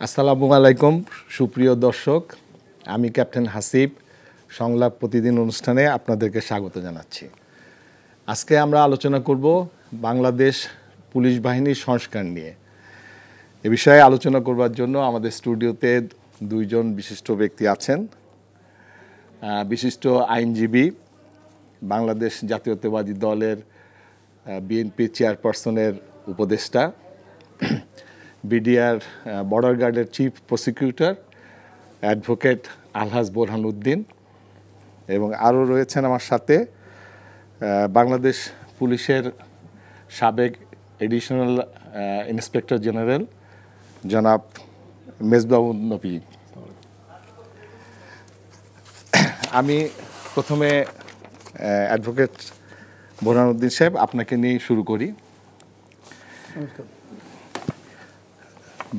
আসসালামু আলাইকুম সুপ্রিয় দর্শক, আমি ক্যাপ্টেন হাসিব সংলাপ প্রতিদিন অনুষ্ঠানে আপনাদেরকে স্বাগত জানাচ্ছি। আজকে আমরা আলোচনা করব বাংলাদেশ পুলিশ বাহিনীর সংস্কার নিয়ে। এ বিষয়ে আলোচনা করবার জন্য আমাদের স্টুডিওতে দুইজন বিশিষ্ট ব্যক্তি আছেন। বিশিষ্ট আইনজীবী, বাংলাদেশ জাতীয়তাবাদী দলের বিএনপি চেয়ারপারসনের উপদেষ্টা, বিডিআর বর্ডার গার্ডের চিফ প্রসিকিউটর অ্যাডভোকেট আলহাজ বোরহানউদ্দিন, এবং আরও রয়েছেন আমার সাথে বাংলাদেশ পুলিশের সাবেক এডিশনাল ইন্সপেক্টর জেনারেল জনাব মেজবাউন নবী। আমি প্রথমে অ্যাডভোকেট বোরহানউদ্দিন সাহেব আপনাকে নিয়ে শুরু করি।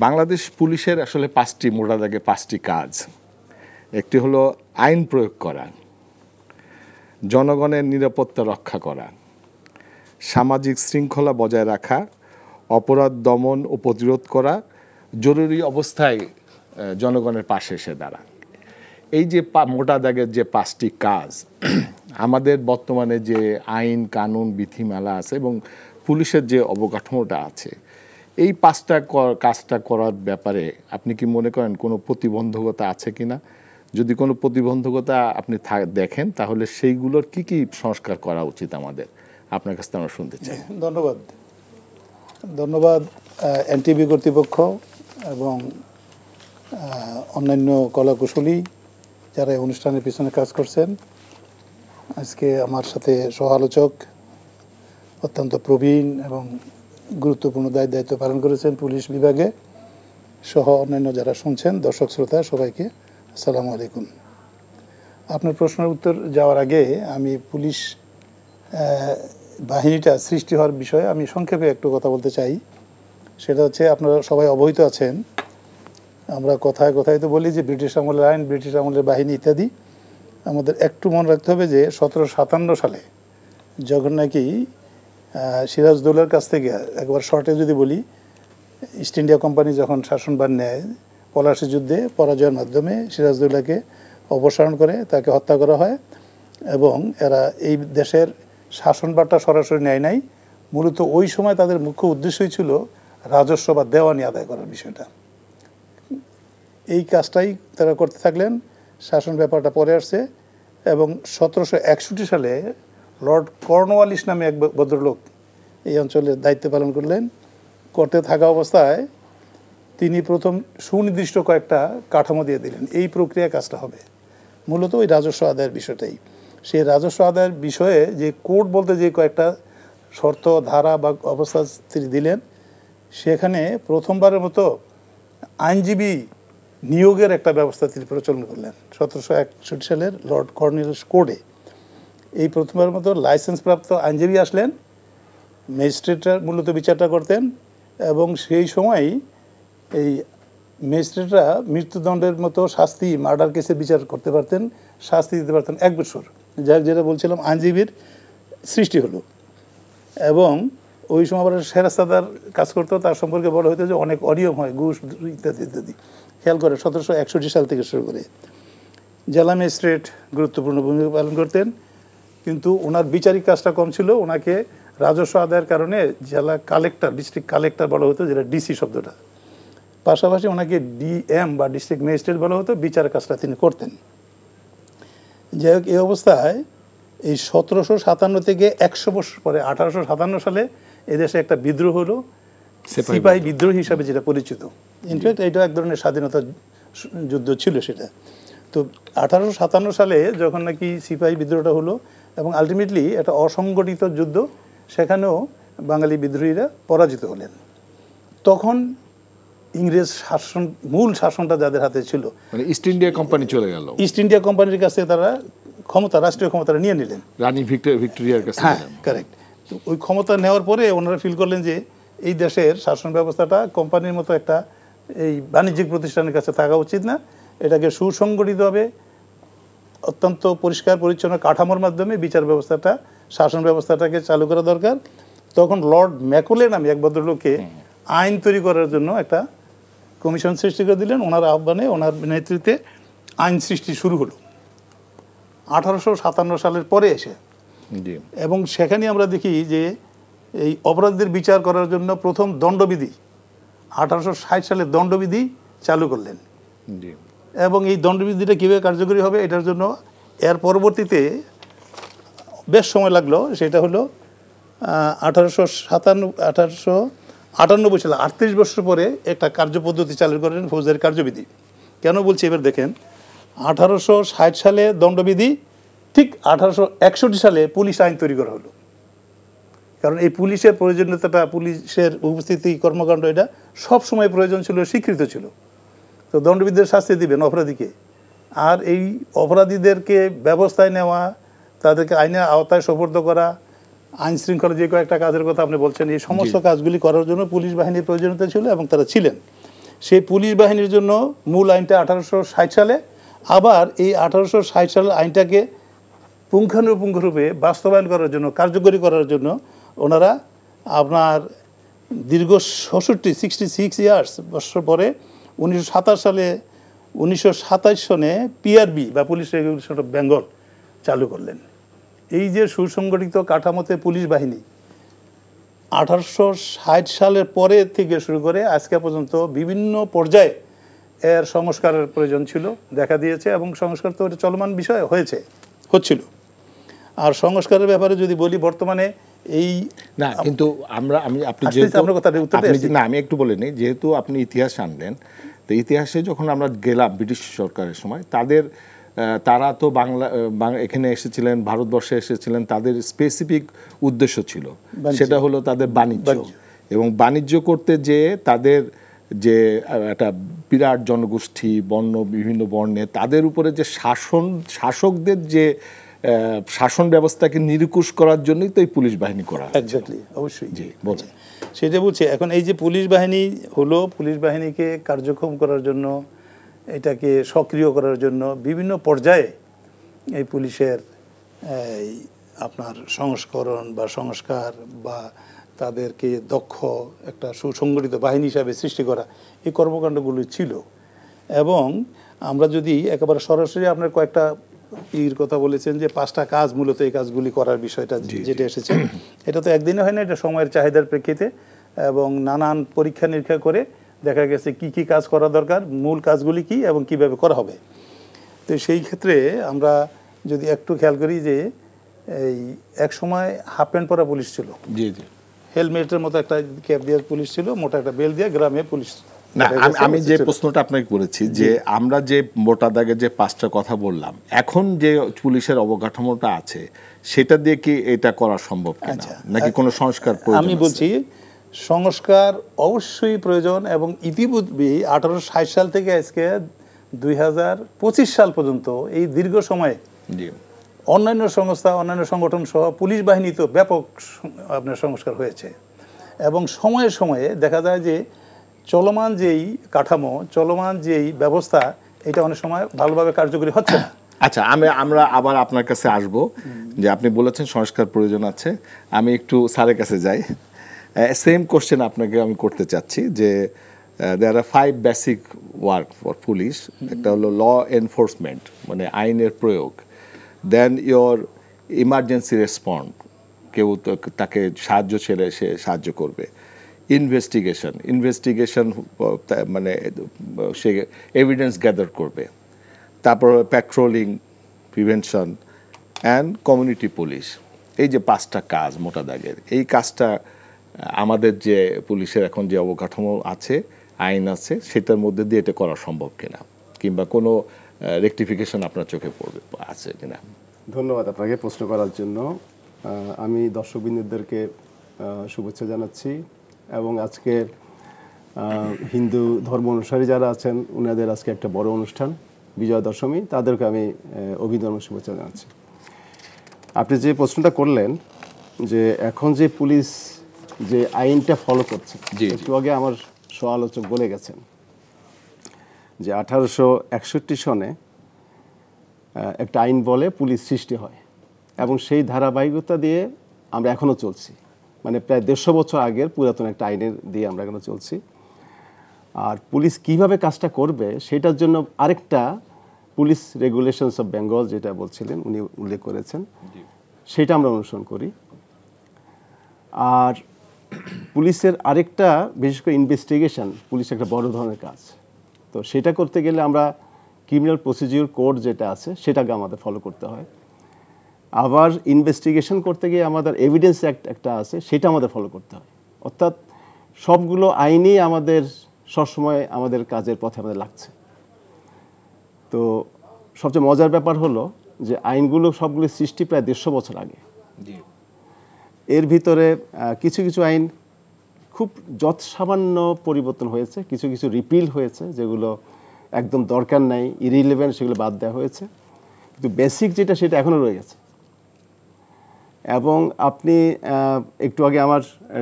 বাংলাদেশ পুলিশের আসলে মোটা দাগে পাঁচটি কাজ। একটি হলো আইন প্রয়োগ করা, জনগণের নিরাপত্তা রক্ষা করা, সামাজিক শৃঙ্খলা বজায় রাখা, অপরাধ দমন ও প্রতিরোধ করা, জরুরি অবস্থায় জনগণের পাশে এসে দাঁড়া। এই যে মোটা দাগের যে পাঁচটি কাজ, আমাদের বর্তমানে যে আইন কানুন বিধিমালা আছে এবং পুলিশের যে অবকাঠামোটা আছে, এই কাজটা করার ব্যাপারে আপনি কি মনে করেন কোনো প্রতিবন্ধকতা আছে কি না? যদি কোনো প্রতিবন্ধকতা আপনি দেখেন, তাহলে সেইগুলোর কি সংস্কার করা উচিত আমাদের? আপনার কাছ থেকে আমরা শুনতে চাই। ধন্যবাদ এনটিভি কর্তৃপক্ষ এবং অন্যান্য কলাকুশলী যারা এই অনুষ্ঠানের পিছনে কাজ করছেন। আজকে আমার সাথে সহ আলোচক অত্যন্ত প্রবীণ এবং গুরুত্বপূর্ণ দায়িত্ব পালন করেছেন পুলিশ বিভাগে, সহ অন্যান্য যারা শুনছেন, দর্শক শ্রোতা সবাইকে আসসালামু আলাইকুম। আপনার প্রশ্নের উত্তর যাওয়ার আগে আমি পুলিশ বাহিনীটা সৃষ্টি হওয়ার বিষয়ে আমি সংক্ষেপে একটু কথা বলতে চাই। সেটা হচ্ছে, আপনারা সবাই অবহিত আছেন, আমরা কথায় কথায় তো বলি যে ব্রিটিশ আমলের আইন, ব্রিটিশ আমলের বাহিনী ইত্যাদি। আমাদের একটু মনে রাখতে হবে যে 1757 সালে যখন নাকি সিরাজদৌল্লার কাছ থেকে, একবার শর্টে যদি বলি, ইস্ট ইন্ডিয়া কোম্পানি যখন শাসনভার নেয়, পলাশী যুদ্ধে পরাজয়ের মাধ্যমে সিরাজদৌল্লাকে অপসারণ করে তাকে হত্যা করা হয়, এবং এরা এই দেশের শাসনভারটা সরাসরি নেয় নাই। মূলত ওই সময় তাদের মুখ্য উদ্দেশ্যই ছিল রাজস্ব বা দেওয়ানি আদায় করার বিষয়টা। এই কাজটাই তারা করতে থাকলেন। শাসন ব্যাপারটা পরে আসছে, এবং 1761 সালে লর্ড কর্নওয়ালিস নামে এক ভদ্রলোক এই অঞ্চলের দায়িত্ব পালন করলেন। করতে থাকা অবস্থায় তিনি প্রথম সুনির্দিষ্ট কয়েকটা কাঠামো দিয়ে দিলেন, এই প্রক্রিয়া কাজটা হবে। মূলত ওই রাজস্ব আদায়ের বিষয়টাই। সেই রাজস্ব আদায়ের বিষয়ে যে কোড বলতে যে কয়েকটা শর্ত, ধারা বা অবস্থা তিনি দিলেন, সেখানে প্রথমবারের মতো আইনজীবী নিয়োগের একটা ব্যবস্থা তিনি প্রচলন করলেন 1761 সালের লর্ড কর্নওয়ালিস কোডে। এই প্রথমবারের মতো লাইসেন্সপ্রাপ্ত আইনজীবী আসলেন, ম্যাজিস্ট্রেটরা মূলত বিচারটা করতেন, এবং সেই সময়ই এই ম্যাজিস্ট্রেটরা মৃত্যুদণ্ডের মতো শাস্তি, মার্ডার কেসের বিচার করতে পারতেন, শাস্তি দিতে পারতেন 1 বছর। যেটা বলছিলাম, আইনজীবীর সৃষ্টি হলো। এবং ওই সময় আবার সেরাস্তাদার কাজ করতো, তার সম্পর্কে বলা হতো যে অনেক অনিয়ম হয়, ঘুষ ইত্যাদি ইত্যাদি। খেয়াল করে 1761 সাল থেকে শুরু করে জেলা ম্যাজিস্ট্রেট গুরুত্বপূর্ণ ভূমিকা পালন করতেন, কিন্তু ওনার বিচারিক কাজটা কম ছিল। ওনাকে রাজস্ব আদায়ের কারণে জেলা কালেক্টর, ডিস্ট্রিক্ট কালেক্টর বলা হতো, যেটা ডিসি শব্দটা। পাশাপাশি ওনাকে ডিএম বা ডিস্ট্রিক্ট ম্যাজিস্ট্রেট বলা হতো, বিচার কাজটা তিনি করতেন। যাই হোক, এই অবস্থায় এই 1757 থেকে 100 বছর পরে 1857 সালে এদেশে একটা বিদ্রোহ হলো, সিপাহী বিদ্রোহ হিসাবে যেটা পরিচিত। ইনফ্যাক্ট এটা এক ধরনের স্বাধীনতা যুদ্ধ ছিল সেটা। তো 1857 সালে যখন নাকি সিপাহী বিদ্রোহটা হলো, এবং আলটিমেটলি একটা অসংগঠিত যুদ্ধ, সেখানেও বাঙালি বিদ্রোহীরা পরাজিত হলেন। তখন ইংরেজ শাসন, মূল শাসনটা যাদের হাতে ছিল, মানে ইস্ট ইন্ডিয়া কোম্পানি চলে গেল। ইস্ট ইন্ডিয়া কোম্পানির কাছে তারা ক্ষমতা, রাষ্ট্রীয় ক্ষমতাটা নিয়ে নিলেন রানী ভিক্টোরিয়ার কাছে। হ্যাঁ, কারেক্ট। তো ওই ক্ষমতা নেওয়ার পরে ওনারা ফিল করলেন যে এই দেশের শাসন ব্যবস্থাটা কোম্পানির মতো একটা এই বাণিজ্যিক প্রতিষ্ঠানের কাছে থাকা উচিত না, এটাকে সুসংগঠিতভাবে অত্যন্ত পরিষ্কার পরিচ্ছন্ন কাঠামোর মাধ্যমে বিচার ব্যবস্থাটা, শাসন ব্যবস্থাটাকে চালু করা দরকার। তখন লর্ড ম্যাকলে নামে এক ভদ্রলোককে আইন তৈরি করার জন্য একটা কমিশন সৃষ্টি করে দিলেন। ওনার আহ্বানে, ওনার নেতৃত্বে আইন সৃষ্টি শুরু হলো 1857 সালের পরে এসে। জি এবং সেখানে আমরা দেখি যে এই অপরাধীদের বিচার করার জন্য প্রথম দণ্ডবিধি 1860 সালে দণ্ডবিধি চালু করলেন। জি এবং এই দণ্ডবিধিটা কীভাবে কার্যকরী হবে এটার জন্য এর পরবর্তীতে বেশ সময় লাগলো। সেটা হলো 1898 সালে 38 বছর পরে একটা কার্যপদ্ধতি চালু করেন, ফৌজদারি কার্যবিধি। কেন বলছি এবার দেখেন, 1860 সালে দণ্ডবিধি, ঠিক 1861 সালে পুলিশ আইন তৈরি করা হলো। কারণ এই পুলিশের প্রয়োজনীয়তাটা, পুলিশের উপস্থিতি, কর্মকাণ্ড, এটা সব সময় প্রয়োজন ছিল, স্বীকৃত ছিল। তো দণ্ডবিধির শাস্তি দিবেন অপরাধীকে, আর এই অপরাধীদেরকে ব্যবস্থায় নেওয়া, তাদেরকে আইনের আওতায় সোপর্দ করা, আইন শৃঙ্খলা যে কয়েকটা কাজের কথা আপনি বলছেন, এই সমস্ত কাজগুলি করার জন্য পুলিশ বাহিনীর প্রয়োজনীয়তা ছিল এবং তারা ছিলেন। সেই পুলিশ বাহিনীর জন্য মূল আইনটা 1860 সালে, আবার এই 1860 সালের আইনটাকে পুঙ্খানুপুঙ্খরূপে বাস্তবায়ন করার জন্য, কার্যকরী করার জন্য ওনারা আপনার দীর্ঘ 66 ইয়ার্স বছর পরে 1927 সনে পিআরবি বা পুলিশ রেগুলেশন অফ বেঙ্গল চালু করলেন। এই যে সুসংগঠিত কাঠামোতে পুলিশ বাহিনী 1860 সালের পরে থেকে শুরু করে আজকে পর্যন্ত বিভিন্ন পর্যায়ে এর সংস্কারের প্রয়োজন ছিল, দেখা দিয়েছে, এবং সংস্কার তো চলমান বিষয় হচ্ছিল। আর সংস্কারের ব্যাপারে যদি বলি, বর্তমানে এই না, কিন্তু আমি একটু বলে নিই, যেহেতু আপনি ইতিহাস আনলেন, তো ইতিহাসে যখন আমরা গেলাম ব্রিটিশ সরকারের সময়, তারা তো এখানে এসেছিলেন, ভারতবর্ষে এসেছিলেন, তাদের স্পেসিফিক উদ্দেশ্য ছিল, সেটা হলো তাদের বাণিজ্য। এবং বাণিজ্য করতে যে তাদের যে একটা বিরাট জনগোষ্ঠী, বিভিন্ন বর্ণে, তাদের উপরে যে শাসকদের যে শাসন ব্যবস্থাকে নিরুকুশ করার জন্যই তো এই পুলিশ বাহিনী করা। এক্স্যাক্টলি, অবশ্যই। জি বলে সেটা বলছি। এখন এই যে পুলিশ বাহিনী হলো, পুলিশ বাহিনীকে কার্যক্ষম করার জন্য, এটাকে সক্রিয় করার জন্য বিভিন্ন পর্যায়ে এই পুলিশের আপনার সংস্করণ বা সংস্কার বা তাদেরকে দক্ষ একটা সুসংগঠিত বাহিনী হিসাবে সৃষ্টি করা, এই কর্মকাণ্ডগুলি ছিল। এবং আমরা যদি একেবারে সরাসরি আপনার কয়েকটা কথা বলেছেন যে 5টা কাজ, মূলত এই কাজগুলি করার বিষয়টা যেটা এসেছে, এটা তো একদিনে হয় না, এটা সময়ের চাহিদার প্রেক্ষিতে এবং নানান পরীক্ষা নিরীক্ষা করে দেখা গেছে কি কি কাজ করা দরকার, মূল কাজগুলি কি এবং কিভাবে করা হবে। তো সেই ক্ষেত্রে আমরা যদি একটু খেয়াল করি যে এই এক সময় হাফ প্যান্ট পরা পুলিশ ছিল, জি জি, হেলমেটের মতো একটা ক্যাপ দিয়ে পুলিশ ছিল, মোটা একটা বেল দিয়ে গ্রামে পুলিশ। না, আমি যে প্রশ্নটা আপনাকে করেছি যে আমরা যে মোটা দাগে যে 5টা কথা বললাম, এখন যে পুলিশের অবকাঠামোটা আছে সেটা দিয়ে কি এটা করা সম্ভব কিনা, নাকি কোনো সংস্কার প্রয়োজন? আমি বলছি সংস্কার অবশ্যই প্রয়োজন, এবং ইতিপূর্বে 1860 সাল থেকে আজকে 2025 সাল পর্যন্ত এই দীর্ঘ সময়ে অন্যান্য সংস্থা, অন্যান্য সংগঠন সহ পুলিশ বাহিনী তো ব্যাপক আপনার সংস্কার হয়েছে। এবং সময়ে সময়ে দেখা যায় যে চলমান যেই কাঠামো, চলমান যেই ব্যবস্থা, এটা অনেক সময় ভালোভাবে কার্যকরী হচ্ছে না। আচ্ছা, আমরা আবার আপনার কাছে আসব, যে আপনি বলেছেন সংস্কার প্রয়োজন আছে। আমি একটু স্যারের কাছে যাই, সেম কোশ্চেন আপনাকে আমি করতে চাচ্ছি যে দেয়ার আর 5 বেসিক ওয়ার্ক ফর পুলিশ। একটা হলো ল এনফোর্সমেন্ট, মানে আইনের প্রয়োগ, দেন ইয়োর ইমার্জেন্সি রেসপন্ড, কেউ তাকে সাহায্য ছেড়ে সে সাহায্য করবে, ইনভেস্টিগেশন মানে সে এভিডেন্স গ্যাদার করবে, তারপর patrolling, prevention and community police. এই যে 5টা কাজ মোটা দাগের, এই কাজটা আমাদের যে পুলিশের এখন যে অবকাঠামো আছে, আইন আছে, সেটার মধ্যে দিয়ে এটা করা সম্ভব কিনা, কিংবা কোনো রেকটিফিকেশন আপনার চোখে পড়বে আছে কিনা? ধন্যবাদ আপনাকে প্রশ্ন করার জন্য। আমি দর্শকবৃন্দদেরকে শুভেচ্ছা জানাচ্ছি, এবং আজকের হিন্দু ধর্ম অনুসারী যারা আছেন ওনাদের আজকে একটা বড় অনুষ্ঠান, বিজয়া দশমী, তাদেরকে আমি অভিনন্দন শুভেচ্ছা জানাচ্ছি। আপনি যে প্রশ্নটা করলেন যে এখন যে পুলিশ যে আইনটা ফলো করছে, একটু আগে আমার সহ-আলোচক বলে গেছেন যে 1861 সনে একটা আইন বলে পুলিশ সৃষ্টি হয়, এবং সেই ধারাবাহিকতা দিয়ে আমরা এখনও চলছি। মানে প্রায় 150 বছর আগের পুরাতন একটা আইনের দিয়ে আমরা এখনো চলছি। আর পুলিশ কিভাবে কাজটা করবে সেটার জন্য আরেকটা পুলিশ রেগুলেশনস অফ বেঙ্গল যেটা বলছিলেন উনি উল্লেখ করেছেন, সেটা আমরা অনুসরণ করি। আর পুলিশের আরেকটা, বিশেষ করে ইনভেস্টিগেশন, পুলিশের একটা বড় ধরনের কাজ। তো সেটা করতে গেলে আমরা ক্রিমিনাল প্রসিডিউর কোড যেটা আছে সেটাকে আমাদের ফলো করতে হয়। আবার ইনভেস্টিগেশন করতে গিয়ে আমাদের এভিডেন্স অ্যাক্ট একটা আছে, সেটা আমাদের ফলো করতে হয়। অর্থাৎ সবগুলো আইনই আমাদের সবসময় আমাদের কাজের পথে আমাদের লাগছে। তো সবচেয়ে মজার ব্যাপার হলো যে আইনগুলো সবগুলো সৃষ্টি প্রায় 150 বছর আগে। এর ভিতরে কিছু কিছু আইন খুব যৎসামান্য পরিবর্তন হয়েছে, কিছু কিছু রিপিল হয়েছে যেগুলো একদম দরকার নাই, ইরিলেভেন্ট, সেগুলো বাদ দেওয়া হয়েছে। কিন্তু বেসিক যেটা সেটা এখনও রয়ে গেছে। এবং আপনি একটু আগে আমার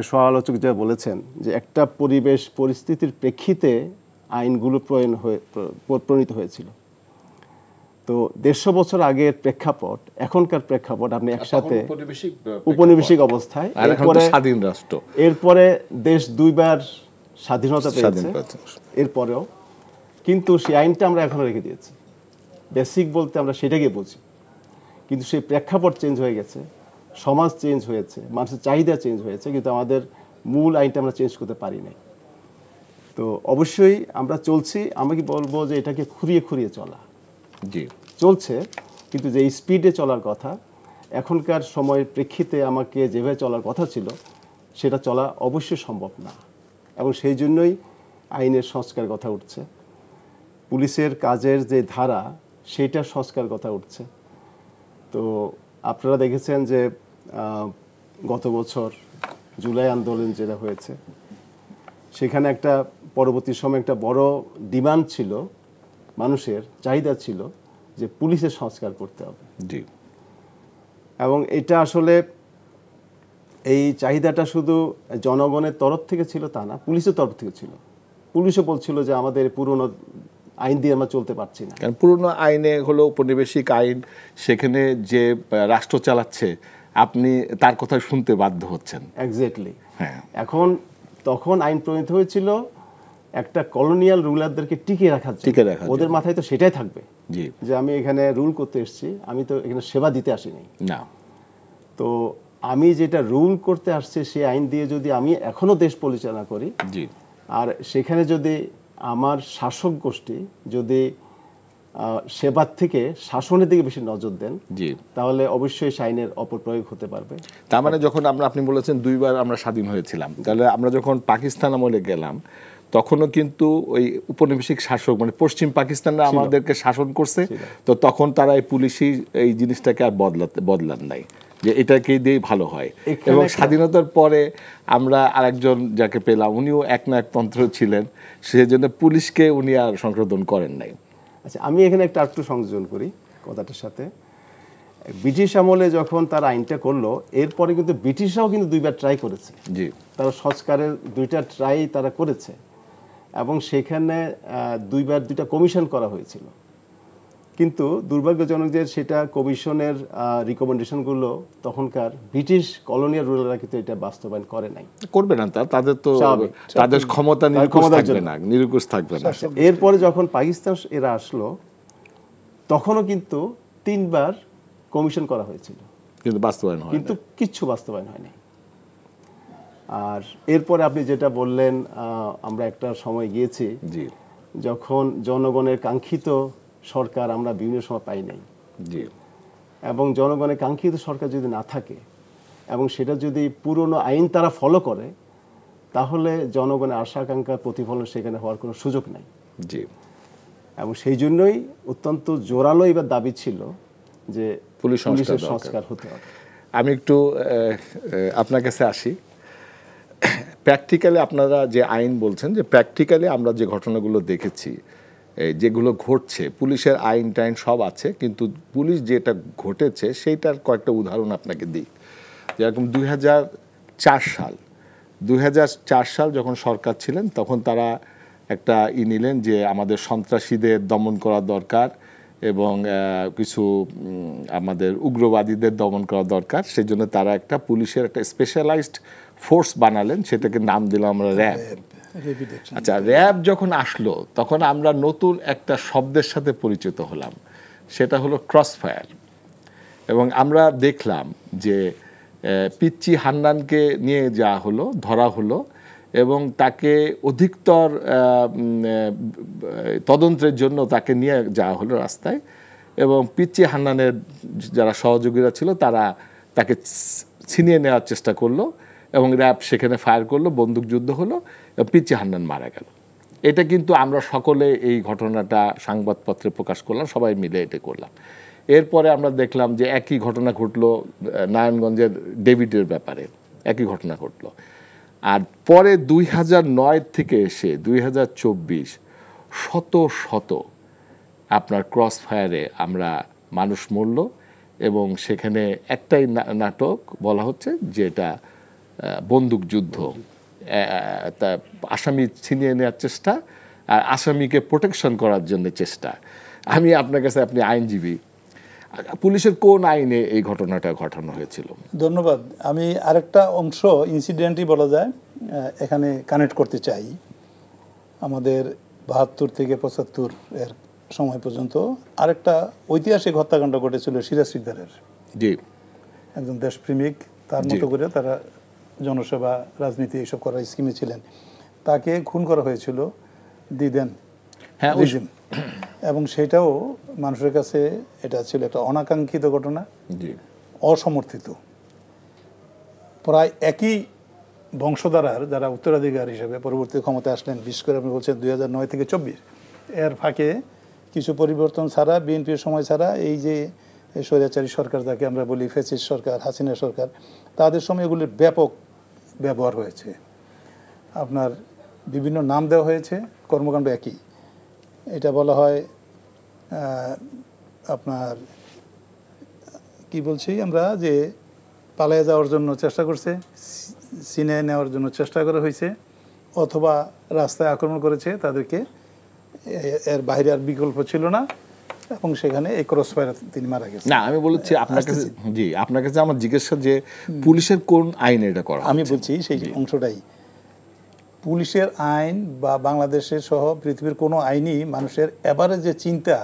সহ-আলোচক যেটা বলেছেন যে একটা পরিবেশ পরিস্থিতির প্রেক্ষিতে আইনগুলো প্রণীত হয়েছিল। তো 150 বছর আগের প্রেক্ষাপট এখনকার প্রেক্ষাপট আপনি একসাথে উপনিবেশিক অবস্থায়, স্বাধীন রাষ্ট্র, এরপরে দেশ 2 বার স্বাধীনতা পেয়েছে, এরপরেও কিন্তু সেই আইনটা আমরা এখনো রেখে দিয়েছি। বেসিক বলতে আমরা সেটাকে বুঝি, কিন্তু সেই প্রেক্ষাপট চেঞ্জ হয়ে গেছে, সমাজ চেঞ্জ হয়েছে, মানুষের চাহিদা চেঞ্জ হয়েছে, কিন্তু আমাদের মূল আইনটা আমরা চেঞ্জ করতে পারি নাই। তো অবশ্যই আমরা চলছি, আমি কি বলবো যে এটাকে খুঁড়িয়ে খুঁড়িয়ে চলা চলছে, কিন্তু যে স্পিডে চলার কথা এখনকার সময়ের প্রেক্ষিতে আমাকে যেভাবে চলার কথা ছিল সেটা চলা অবশ্যই সম্ভব না। এবং সেই জন্যই আইনের সংস্কার কথা উঠছে, পুলিশের কাজের যে ধারা সেইটার সংস্কার কথা উঠছে। তো আপনারা দেখেছেন যে গত বছর জুলাই আন্দোলন যেটা হয়েছে, সেখানে একটা পরবর্তী সময় একটা বড় ডিমান্ড ছিল, মানুষের চাহিদা ছিল যে পুলিশের সংস্কার করতে হবে। এবং এটা আসলে এই চাহিদাটা শুধু জনগণের তরফ থেকে ছিল তা না, পুলিশের তরফ থেকে ছিল। পুলিশও বলছিল যে আমাদের পুরনো আইন দিয়ে আমরা চলতে পারছি না। কারণ পুরনো আইনে হলো উপনিবেশিক আইন, সেখানে যে রাষ্ট্র চালাচ্ছে আপনি তার কথা শুনতে বাধ্য হচ্ছেন। এক্স্যাক্টলি। হ্যাঁ, এখন তখন আইন প্রণীত হয়েছিল একটা কলোনিয়াল রুলারদেরকে টিকিয়ে রাখার জন্য। ওদের মাথায় তো সেটাই থাকবে যে আমি এখানে রুল করতে এসেছি, আমি তো এখানে সেবা দিতে আসিনি। না, তো আমি যেটা রুল করতে আসছে সেই আইন দিয়ে যদি আমি এখনো দেশ পরিচালনা করি, আর সেখানে যদি আমার শাসক গোষ্ঠী যদি সেবার থেকে শাসনের দিকে বেশি নজর দেন, তাহলে অবশ্যই আইনের অপপ্রয়োগ হতে পারবে। তার মানে যখন আপনি বলেছেন 2 বার আমরা স্বাধীন হয়েছিলাম, তাহলে আমরা যখন পাকিস্তান আমলে গেলাম তখনও কিন্তু ওই উপনিবেশিক শাসক মানে পশ্চিম পাকিস্তানরা আমাদেরকে শাসন করছে। তো তখন তারা এই পুলিশি এই জিনিসটাকে আর বদলান নাই, যে এটাকে দিয়েই ভালো হয়। এবং স্বাধীনতার পরে আমরা আরেকজন যাকে পেলাম, উনিও একনায়কতন্ত্র ছিলেন, সেজন্য পুলিশকে উনি আর সংশোধন করেন নাই। আচ্ছা, আমি এখানে একটা একটু সংযোজন করি কথাটার সাথে। ব্রিটিশ আমলে যখন তারা আইনটা করলো, এরপরে কিন্তু ব্রিটিশরাও কিন্তু 2 বার ট্রাই করেছে। তারা সংস্কারের 2টা ট্রাই তারা করেছে, এবং সেখানে 2 বার 2টা কমিশন করা হয়েছিল। কিন্তু দুর্ভাগ্যজনক যে সেটা কমিশনের রিকমেন্ডেশনগুলো তখনকার ব্রিটিশ কলোনিয়াল রুলাররা কিন্তু এটা বাস্তবায়ন করে নাই, করবে না। তাদের তো তাদের ক্ষমতা নিরঙ্কুশ থাকবে না। এরপরে যখন পাকিস্তান এরা আসলো, তখনও কিন্তু 3 বার কমিশন করা হয়েছিল, কিন্তু বাস্তবায়ন হয়, কিন্তু কিচ্ছু বাস্তবায়ন হয়নি। আর এরপরে আপনি যেটা বললেন, আমরা একটা সময় গিয়েছি যখন জনগণের কাঙ্ক্ষিত সরকার আমরা বিভিন্ন সময় পাই নাই। এবং জনগণের কাঙ্ক্ষিত সরকার যদি না থাকে এবং সেটা যদি পুরনো আইন তারা ফলো করে, তাহলে জনগণের আশা আকাঙ্ক্ষার প্রতিফলন সেখানে হওয়ার কোনো সুযোগ নাই। এবং সেই জন্যই অত্যন্ত জোরালো এবার দাবি ছিল যে পুলিশের সংস্কার হতে হবে। আমি একটু আপনার কাছে আসি। প্র্যাকটিক্যালি আপনারা যে আইন বলছেন, যে প্র্যাকটিক্যালি আমরা যে ঘটনাগুলো দেখেছি, যেগুলো ঘটছে, পুলিশের আইন টাইন সব আছে, কিন্তু পুলিশ যেটা ঘটেছে সেইটার কয়েকটা উদাহরণ আপনাকে দিই। যেরকম 2004 সাল যখন সরকার ছিলেন, তখন তারা একটা নিলেন যে আমাদের সন্ত্রাসীদের দমন করা দরকার এবং কিছু আমাদের উগ্রবাদীদের দমন করা দরকার। সেই জন্য তারা একটা পুলিশের একটা স্পেশালাইজড ফোর্স বানালেন, সেটাকে নাম দিলাম আমরা র্যাব। Rapid action. আচ্ছা, র্যাব যখন আসলো তখন আমরা নতুন একটা শব্দের সাথে পরিচিত হলাম, সেটা হলো ক্রস ফায়ার। এবং আমরা দেখলাম যে পিচ্চি হান্নানকে নিয়ে যাওয়া হলো, ধরা হলো এবং তাকে অধিকতর তদন্তের জন্য তাকে নিয়ে যাওয়া হলো রাস্তায়, এবং পিচ্চি হান্নানের যারা সহযোগীরা ছিল তারা তাকে ছিনিয়ে নেওয়ার চেষ্টা করলো এবং র্যাব সেখানে ফায়ার করলো, বন্দুকযুদ্ধ হলো এবং পিচ্চি হান্নান মারা গেল। এটা কিন্তু আমরা সকলে এই ঘটনাটা সংবাদপত্রে প্রকাশ করলাম, সবাই মিলে এটা করলাম। এরপরে আমরা দেখলাম যে একই ঘটনা ঘটলো নারায়ণগঞ্জের ডেভিডের ব্যাপারে, একই ঘটনা ঘটলো। আর পরে 2009 থেকে এসে 2024 শত শত আপনার ক্রস ফায়ারে আমরা মানুষ মরল, এবং সেখানে একটাই নাটক বলা হচ্ছে যে এটা বন্দুকযুদ্ধ, তা আসামি ছিনিয়ে নেওয়ার চেষ্টা আর আসামিকে প্রোটেকশন করার জন্য চেষ্টা। আমি আপনার কাছে, আপনি আইনজীবী, পুলিশের কোন আইনে এই ঘটনাটা ঘটানো হয়েছিল? ধন্যবাদ। আমি আরেকটা অংশ ইনসিডেন্টই বলা যায় এখানে কানেক্ট করতে চাই। আমাদের 72 থেকে 75 এর সময় পর্যন্ত আরেকটা ঐতিহাসিক হত্যাকাণ্ড ঘটেছিল সিরাজ শিকদারের। জি, একজন দেশপ্রেমিক, তার মতো করে তারা জনসেবা, রাজনীতি এইসব করার স্কিমে ছিলেন। তাকে খুন করা হয়েছিল দিদেন রিজিম, এবং সেটাও মানুষের কাছে এটা ছিল একটা অনাকাঙ্ক্ষিত ঘটনা, অসমর্থিত। প্রায় একই বংশধারার যারা উত্তরাধিকার হিসেবে পরবর্তী ক্ষমতায় আসলেন, বিশেষ করে আপনি বলছেন 2009 থেকে 24, এর ফাঁকে কিছু পরিবর্তন ছাড়া, বিএনপির সময় ছাড়া, এই যে স্বৈরাচারী সরকার যাকে আমরা বলি, ফ্যাসিস্ট সরকার, হাসিনা সরকার, তাদের সময় এগুলির ব্যাপক ব্যবহার হয়েছে। আপনার বিভিন্ন নাম দেওয়া হয়েছে, কর্মকাণ্ড একই। এটা বলা হয় আপনার কি বলছি আমরা, যে পালিয়ে যাওয়ার জন্য চেষ্টা করছে, ছিনিয়ে নেওয়ার জন্য চেষ্টা করা হয়েছে, অথবা রাস্তায় আক্রমণ করেছে তাদেরকে, এর বাইরে আর বিকল্প ছিল না, এবং সেখানে এই ক্রস ফায়ারে তিনি মারা গেছেন। না, আমি বলছি আপনার কাছে, জি, আপনার কাছে আমার জিজ্ঞাসা যে পুলিশের কোন আইনে এটা করা? আমি বলছি সেই অংশটাই, পুলিশের আইন বা বাংলাদেশের সহ পৃথিবীর কোনো আইনই মানুষের এবারে যে চিন্তা,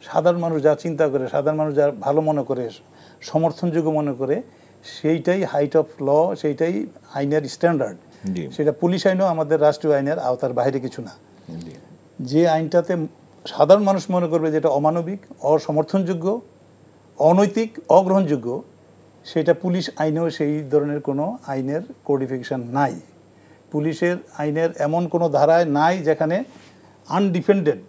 সাধারণ মানুষ যা চিন্তা করে, সাধারণ মানুষ যা ভালো মনে করে, সমর্থনযোগ্য মনে করে, সেইটাই হাইট অফ ল, সেইটাই আইনের স্ট্যান্ডার্ড। সেটা পুলিশ আইনও আমাদের রাষ্ট্রীয় আইনের আওতার বাইরে কিছু না। যে আইনটাতে সাধারণ মানুষ মনে করবে যেটা অমানবিক, অসমর্থনযোগ্য, অনৈতিক, অগ্রহণযোগ্য, সেটা পুলিশ আইনেও সেই ধরনের কোনো আইনের কোডিফিকেশন নাই। পুলিশের আইনের এমন কোনো ধারায় নাই যেখানে আনডিফেন্ডেড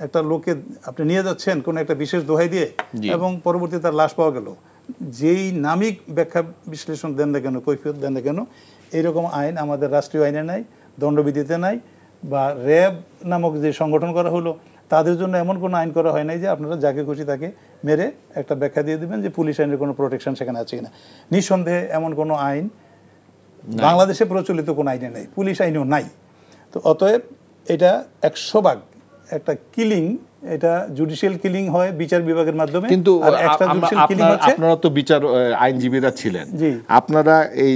একটা লোকে আপনি নিয়ে যাচ্ছেন কোনো একটা বিশেষ দোহাই দিয়ে, এবং পরবর্তী তার লাশ পাওয়া গেল, যেই নামিক ব্যাখ্যা বিশ্লেষণ দেন না কেন, কৈফিয়ত দেন না কেন, এইরকম আইন আমাদের রাষ্ট্রীয় আইনে নাই, দণ্ডবিধিতে নাই, বা র্যাব নামক যে সংগঠন করা হলো তাদের জন্য এমন কোনো আইন করা হয় নাই যে আপনারা যাকে খুশি তাকে মেরে একটা ব্যাখ্যা দিয়ে দেবেন যে পুলিশ আইনের কোনো প্রোটেকশন সেখানে আছে কিনা। নিঃসন্দেহে এমন কোনো আইন বাংলাদেশে প্রচলিত কোনো আইনে নেই, পুলিশ আইনেও নাই। তো অতএব এটা 100% একটা কিলিং, এটা জুডিশিয়াল কিলিং হয় বিচার বিভাগের মাধ্যমে। কিন্তু আপনারা তো বিচার আইনজীবীরা ছিলেন, আপনারা এই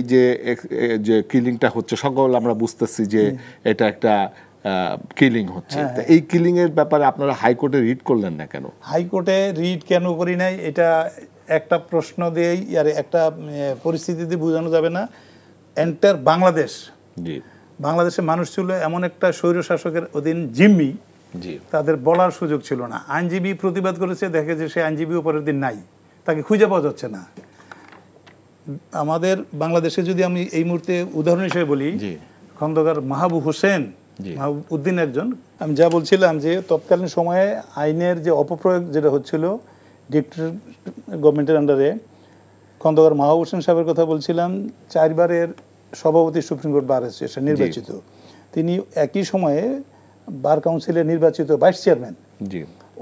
যে কিলিংটা হচ্ছে, সকল আমরা বুঝতেছি যে এটা একটা কিলিং হচ্ছে, এই কিলিং এর ব্যাপারে আপনারা হাইকোর্টে রিট করলেন না কেন? হাইকোর্টে রিট কেন করি নাই, এটা একটা প্রশ্ন দিয়েই আর একটা পরিস্থিতিতে বোঝানো যাবে না। এন্টার বাংলাদেশের মানুষ ছিল এমন একটা স্বৈরশাসকের অধীন জিম্মি, তাদের বলার সুযোগ ছিল না। আইনজীবী প্রতিবাদ করেছে, দেখে যে সে আইনজীবী পরের দিন নাই, তাকে খুঁজে পাওয়া যাচ্ছে না। আমাদের বাংলাদেশে যদি আমি এই মুহূর্তে উদাহরণ হিসেবে বলি, খন্দকার মাহবুব হোসেন, মাহবুব উদ্দিন একজন, আমি যা বলছিলাম যে তৎকালীন সময়ে আইনের যে অপপ্রয়োগ যেটা হচ্ছিল ডিক্টেটর গভর্নমেন্টের আন্ডারে, খন্দকার মাহবুব হোসেন সাহেবের কথা বলছিলাম, 4 বারের সভাপতি সুপ্রিম কোর্ট বার অ্যাসোসিয়েশন নির্বাচিত, তিনি একই সময়ে বার কাউন্সিলের নির্বাচিত ভাইস চেয়ারম্যান,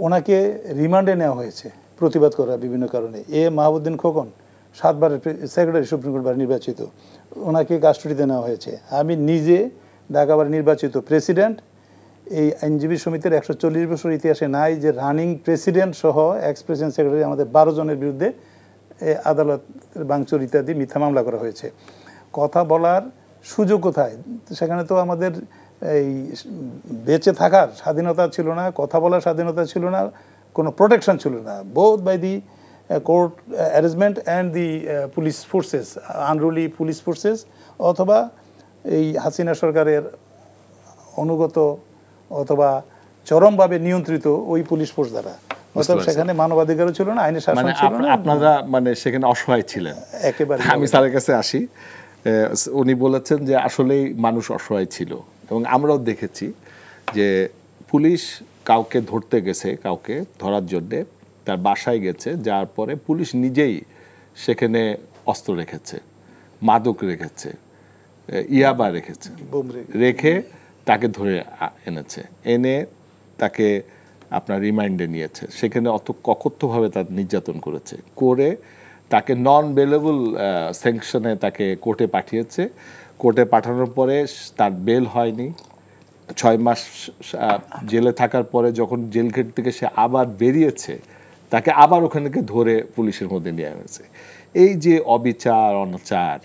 ওনাকে রিমান্ডে নেওয়া হয়েছে প্রতিবাদ করা বিভিন্ন কারণে। মাহবুদ্দিন খোকন 7 বারের সেক্রেটারি সুপ্রিম কোর্ট বার নির্বাচিত, ওনাকে কাস্টডিতে নেওয়া হয়েছে। আমি নিজে ঢাকা বার নির্বাচিত প্রেসিডেন্ট। এই আইনজীবী সমিতির 140 বছর ইতিহাসে নাই যে রানিং প্রেসিডেন্ট সহ এক্স প্রেসিডেন্ট সেক্রেটারি আমাদের 12 জনের বিরুদ্ধে আদালতের ভাঙচুর ইত্যাদি মিথ্যা মামলা করা হয়েছে। কথা বলার সুযোগ কোথায়? সেখানে তো আমাদের এই বেঁচে থাকার স্বাধীনতা ছিল না, কথা বলার স্বাধীনতা ছিল না, কোনো প্রোটেকশন ছিল না, both by the court arrangement and the police forces, unruly police forces, অথবা এই হাসিনা সরকারের অনুগত অথবা চরমভাবে নিয়ন্ত্রিত ওই পুলিশ ফোর্স দ্বারা। অর্থাৎ সেখানে মানবাধিকারও ছিল না, আইনের শাসন ছিল না। আপনারা মানে সেখানে অসহায় ছিলেন। একেবারে। আমি স্যারের কাছে আসি, উনি বলেছেন যে আসলেই মানুষ অসহায় ছিল, এবং আমরাও দেখেছি যে পুলিশ কাউকে ধরতে গেছে, কাউকে ধরার জন্যে তার বাসায় গেছে, যার পরে পুলিশ নিজেই সেখানে অস্ত্র রেখেছে, মাদক রেখেছে, ইয়াবা রেখেছে, রেখে তাকে ধরে এনেছে, এনে তাকে আপনার রিমাইন্ডে নিয়েছে, সেখানে অত ককথ্যভাবে তার নির্যাতন করেছে, করে তাকে নন বেলেবল স্যাংশনে তাকে কোর্টে পাঠিয়েছে। কোর্টে পাঠানোর পরে তার বেল হয়নি, 6 মাস জেলে থাকার পরে যখন জেল গেট থেকে সে আবার বেরিয়েছে, তাকে আবার ওখানে ধরে পুলিশের মধ্যে নিয়ে এনেছে। এই যে অবিচার, অনাচার,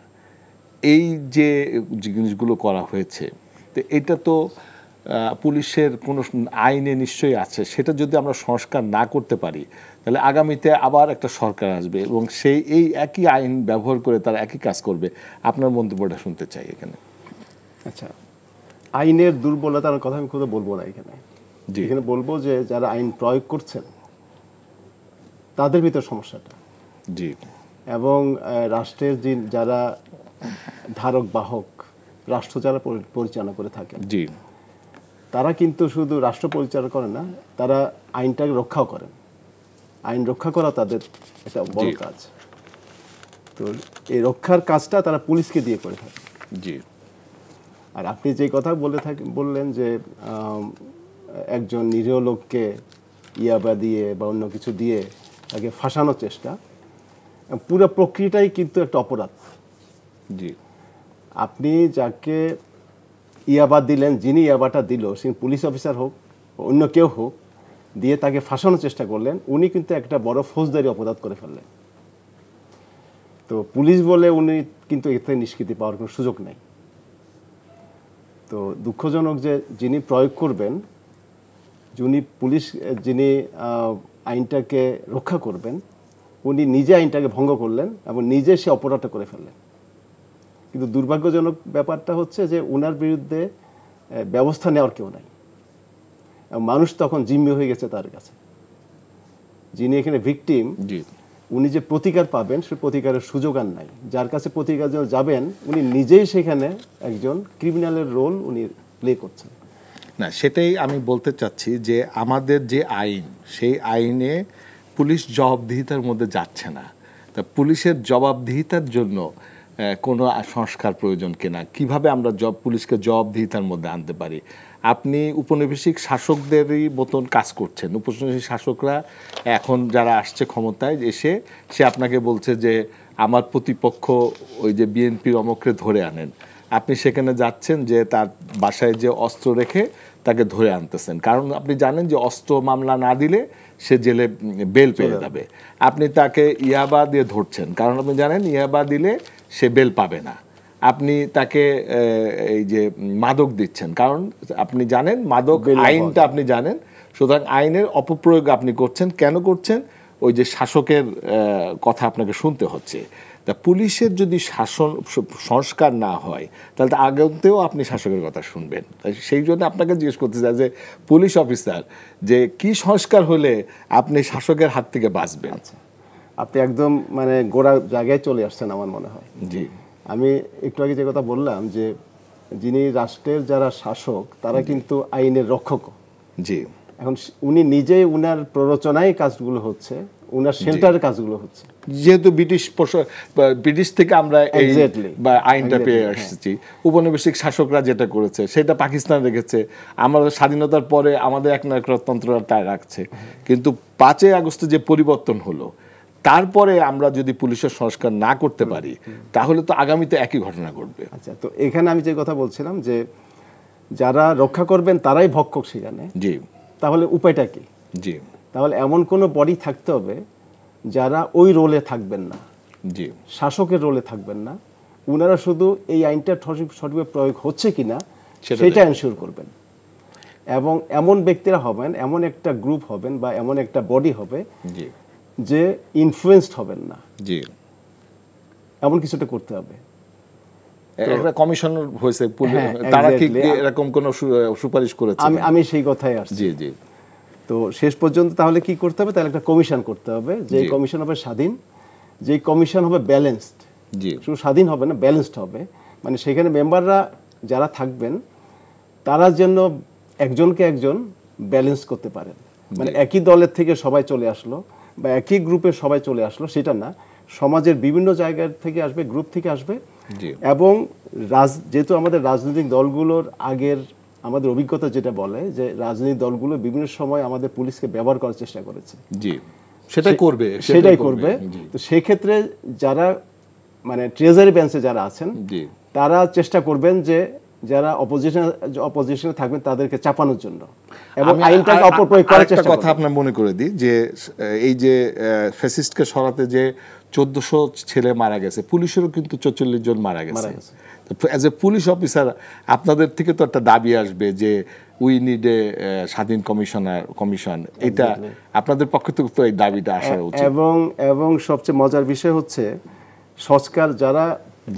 এই যে জিনিসগুলো করা হয়েছে, তো এটা তো পুলিশের কোনো আইনে নিশ্চয়ই আছে। সেটা যদি আমরা সংস্কার না করতে পারি, তাহলে আগামীতে আবার একটা সরকার আসবে এবং সেই এই একই আইন ব্যবহার করে তারা একই কাজ করবে। আপনার মন্তব্যটা শুনতে চাই এখানে। আচ্ছা, আইনের দুর্বলতার কথা আমি খুব বলবো না এখানে। এখানে বলবো যে যারা আইন প্রয়োগ করছেন তাদের ভিতর সমস্যাটা, জি, এবং রাষ্ট্রের যারা ধারক বাহক, রাষ্ট্র যারা পরিচালনা করে থাকেন, জি, তারা কিন্তু শুধু রাষ্ট্র পরিচালনা করে না, তারা আইনটাকে রক্ষাও করেন। আইন রক্ষা করা তাদের একটা বড় কাজ। তো এই রক্ষার কাজটা তারা পুলিশকে দিয়ে করে থাকে। জি। আর আপনি যে কথা বললেন যে একজন নিরীহ লোককে ইয়াবা দিয়ে বা অন্য কিছু দিয়ে তাকে ফাঁসানোর চেষ্টা, পুরো প্রক্রিয়াটাই কিন্তু একটা অপরাধ। জি। আপনি যাকে ইয়াবা দিলেন, যিনি ইয়াবাটা দিল, সে পুলিশ অফিসার হোক, অন্য কেউ হোক, দিয়ে তাকে ফাঁসানোর চেষ্টা করলেন, উনি কিন্তু একটা বড় ফৌজদারি অপরাধ করে ফেললেন। তো পুলিশ বলে উনি কিন্তু এতে নিষ্কৃতি পাওয়ার কোনো সুযোগ নেই। তো দুঃখজনক যে যিনি প্রয়োগ করবেন, যিনি আইনটাকে রক্ষা করবেন, উনি নিজে আইনটাকে ভঙ্গ করলেন এবং নিজে সে অপরাধটা করে ফেললেন। কিন্তু দুর্ভাগ্যজনক ব্যাপারটা হচ্ছে যে উনার বিরুদ্ধে ব্যবস্থা নেওয়ার কেউ নাই। মানুষ তখন জিম্মি হয়ে গেছে তার কাছে। যিনি এখানে ভিকটিম, উনি যে প্রতিকার পাবেন সে প্রতিকারের সুযোগ আর নাই। যার কাছে প্রতিকার জন্য যাবেন, উনি নিজেই সেখানে একজন ক্রিমিনালের রোল উনি প্লে করছেন। না, সেটাই আমি বলতে চাচ্ছি যে আমাদের যে আইন, সেই আইনে পুলিশ জবাবদিহিতার মধ্যে যাচ্ছে না। তা পুলিশের জবাবদিহিতার জন্য কোনো সংস্কার প্রয়োজন কিনা, কিভাবে আমরা পুলিশকে জবাবদিহিতার মধ্যে আনতে পারি। আপনি উপনিবেশিক শাসকদেরই মতন কাজ করছেন। উপনিবেশিক শাসকরা এখন যারা আসছে ক্ষমতায় এসে, সে আপনাকে বলছে যে আমার প্রতিপক্ষ ওই যে বিএনপির অমককে ধরে আনেন। আপনি সেখানে যাচ্ছেন যে তার বাসায় যে অস্ত্র রেখে তাকে ধরে আনতেছেন, কারণ আপনি জানেন যে অস্ত্র মামলা না দিলে সে জেলে বেল পেয়ে যাবে। আপনি তাকে ইয়াবা দিয়ে ধরছেন, কারণ আপনি জানেন ইয়াবা দিলে সে বেল পাবে না। আপনি তাকে এই যে মাদক দিচ্ছেন, কারণ আপনি জানেন মাদক আইনটা আপনি জানেন, সুতরাং আইনের অপপ্রয়োগ আপনি করছেন। কেন করছেন? ওই যে শাসকের কথা আপনাকে শুনতে হচ্ছে। তা পুলিশের যদি সংস্কার না হয়, তাহলে আগেতেও আপনি শাসকের কথা শুনবেন। সেই জন্য আপনাকে জিজ্ঞেস করতে চাই যে পুলিশ অফিসার, যে কি সংস্কার হলে আপনি শাসকের হাত থেকে বাঁচবেন? আপনি একদম মানে গোড়া জায়গায় চলে আসছেন আমার মনে হয়। জি, আমি একটু আগে যে কথা বললাম যে যিনি রাষ্ট্রের যারা শাসক, তারা কিন্তু আইনের রক্ষক। জি। এখন উনি নিজেই উনার প্ররোচনায় কাজগুলো হচ্ছে, উনার সেন্টারের কাজগুলো হচ্ছে। যেহেতু ব্রিটিশ থেকে আমরা এই আইনটা পেয়ে আসছি, উপনিবেশিক শাসকরা যেটা করেছে সেটা পাকিস্তান রেখেছে, আমাদের স্বাধীনতার পরে আমাদের এক নায়কতন্ত্র তাই রাখছে। কিন্তু 5ই আগস্টে যে পরিবর্তন হলো, তারপরে আমরা যদি পুলিশের সংস্কার না করতে পারি, তাহলে তো আগামীতে একই ঘটনা ঘটবে। আচ্ছা, তো এখানে আমি যে কথা বলছিলাম যে যারা রক্ষা করবেন তারাই ভক্ষক সেখানে। জি। তাহলে উপায়টা কি? জি। তাহলে এমন কোনো বডি থাকতে হবে যারা ওই রোলে থাকবেন না, জি, শাসকের রোলে থাকবেন না। উনারা শুধু এই আইনটা সঠিকভাবে প্রয়োগ হচ্ছে কিনা সেটা এনশিওর করবেন। এবং এমন ব্যক্তিরা হবেন, এমন একটা গ্রুপ হবেন বা এমন একটা বডি হবে যে ইনফ্লুয়েন্সড হবেন না, এমন কিছুটা করতে হবে। একটা কমিশন হয়েছে, তারা কি এরকম কোন সুপারিশ করেছে? আমি সেই কথাই আসছি। জি জি। তো শেষ পর্যন্ত তাহলে কি করতে হবে? তাহলে একটা কমিশন করতে হবে, যে কমিশন হবে স্বাধীন, যে কমিশন হবে ব্যালেন্সড। জি। শুধু স্বাধীন হবে না, ব্যালেন্সড হবে। মানে সেখানে মেম্বাররা যারা থাকবেন তারা যেন একজনকে একজন ব্যালেন্স করতে পারেন। মানে একই দলের থেকে সবাই চলে আসলো বা একই গ্রুপের সবাই চলে আসলো সেটা না, সমাজের বিভিন্ন জায়গা থেকে আসবে, গ্রুপ থেকে আসবে। এবং যেহেতু আমাদের রাজনৈতিক দলগুলোর আগের আমাদের অভিজ্ঞতা যেটা বলে যে রাজনৈতিক দলগুলো বিভিন্ন সময় আমাদের পুলিশকে ব্যবহার করার চেষ্টা করেছে। জি, সেটাই করবে। তো সেই ক্ষেত্রে যারা মানে ট্রেজারি বেঞ্চে যারা আছেন তারা চেষ্টা করবেন যে যারা অপোজিশনে থাকবেন তাদেরকে চাপানোর জন্য, এবং আইনটাকে অপপ্রয়োগ করার চেষ্টা করবেন। কথা আপনার মনে করে দিই যে এই যে ফ্যাসিস্টকে সরাতে যে 1400 ছেলে মারা গেছে, পুলিশেরও কিন্তু 44 জন মারা গেছে। অ্যাজ এ পুলিশ অফিসার আপনাদের থেকে তো একটা দাবি আসবে যে উই নিড এ স্বাধীন কমিশন, এটা আপনাদের পক্ষ থেকে তো এই দাবিটা আসা উচিত। এবং সবচেয়ে মজার বিষয় হচ্ছে সংস্কার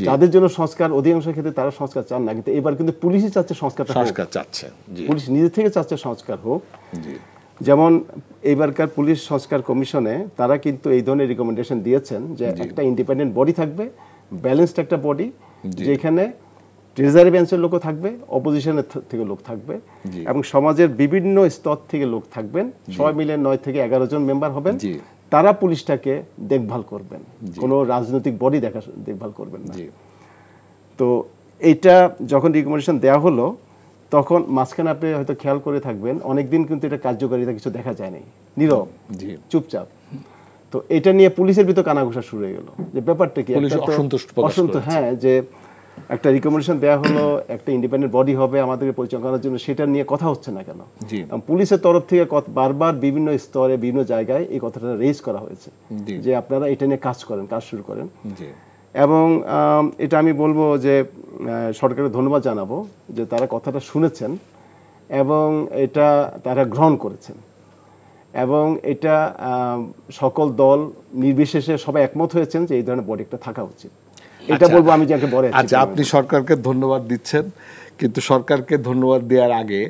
যাদের জন্য সংস্কার অধিকাংশ ক্ষেত্রে তারা সংস্কার চান না, কিন্তু এবার কিন্তু পুলিশই চাচ্ছে সংস্কার চাচ্ছে। পুলিশ নিজে থেকে চাচ্ছে সংস্কার হোক। যেমন এবারকার পুলিশ সংস্কার কমিশনে তারা কিন্তু এই ধরনের রিকমেন্ডেশন দিয়েছেন যে একটা ইন্ডিপেন্ডেন্ট বডি থাকবে, ব্যালেন্সড একটা বডি, যেখানে ট্রেজারি বেঞ্চের লোকও থাকবে, অপোজিশনের থেকে লোক থাকবে, এবং সমাজের বিভিন্ন স্তর থেকে লোক থাকবেন। সবাই মিলে 9 থেকে 11 জন মেম্বার হবেন। তারা পুলিশটাকে দেখভাল করবেন, কোনো রাজনৈতিক বডি দেখভাল করবেন না। তো এইটা যখন রিকমেন্ডেশন দেওয়া হলো তখন মাঝখানে আপনি হয়তো খেয়াল করে থাকবেন অনেকদিন কিন্তু এটা কার্যকারিতা কিছু দেখা যায় নাই, নীরব, চুপচাপ। তো এটা নিয়ে পুলিশের ভিতর কানাঘুষা শুরু হয়ে গেল যে ব্যাপারটা কি, অসন্তোষ। হ্যাঁ, যে একটা রিকমেন্ডেশন দেওয়া হলো, একটা ইন্ডিপেন্ডেন্ট বডি হবে আমাদেরকে পরিচালনা করার জন্য, সেটা নিয়ে কথা হচ্ছে না কেন? পুলিশের তরফ থেকে বারবার বিভিন্ন স্তরে বিভিন্ন জায়গায় এই কথাটা রেজ করা হয়েছে যে আপনারা এটা নিয়ে কাজ শুরু করেন। এবং এটা আমি বলবো যে সরকারকে ধন্যবাদ জানাবো যে তারা কথাটা শুনেছেন এবং এটা তারা গ্রহণ করেছেন, এবং এটা সকল দল নির্বিশেষে সবাই একমত হয়েছেন যে এই ধরনের বডি একটা থাকা উচিত। এটা বলবো আমি যাকে বলে। আচ্ছা, আপনি সরকারকে ধন্যবাদ দিচ্ছেন, কিন্তু সরকারকে ধন্যবাদ দেওয়ার আগে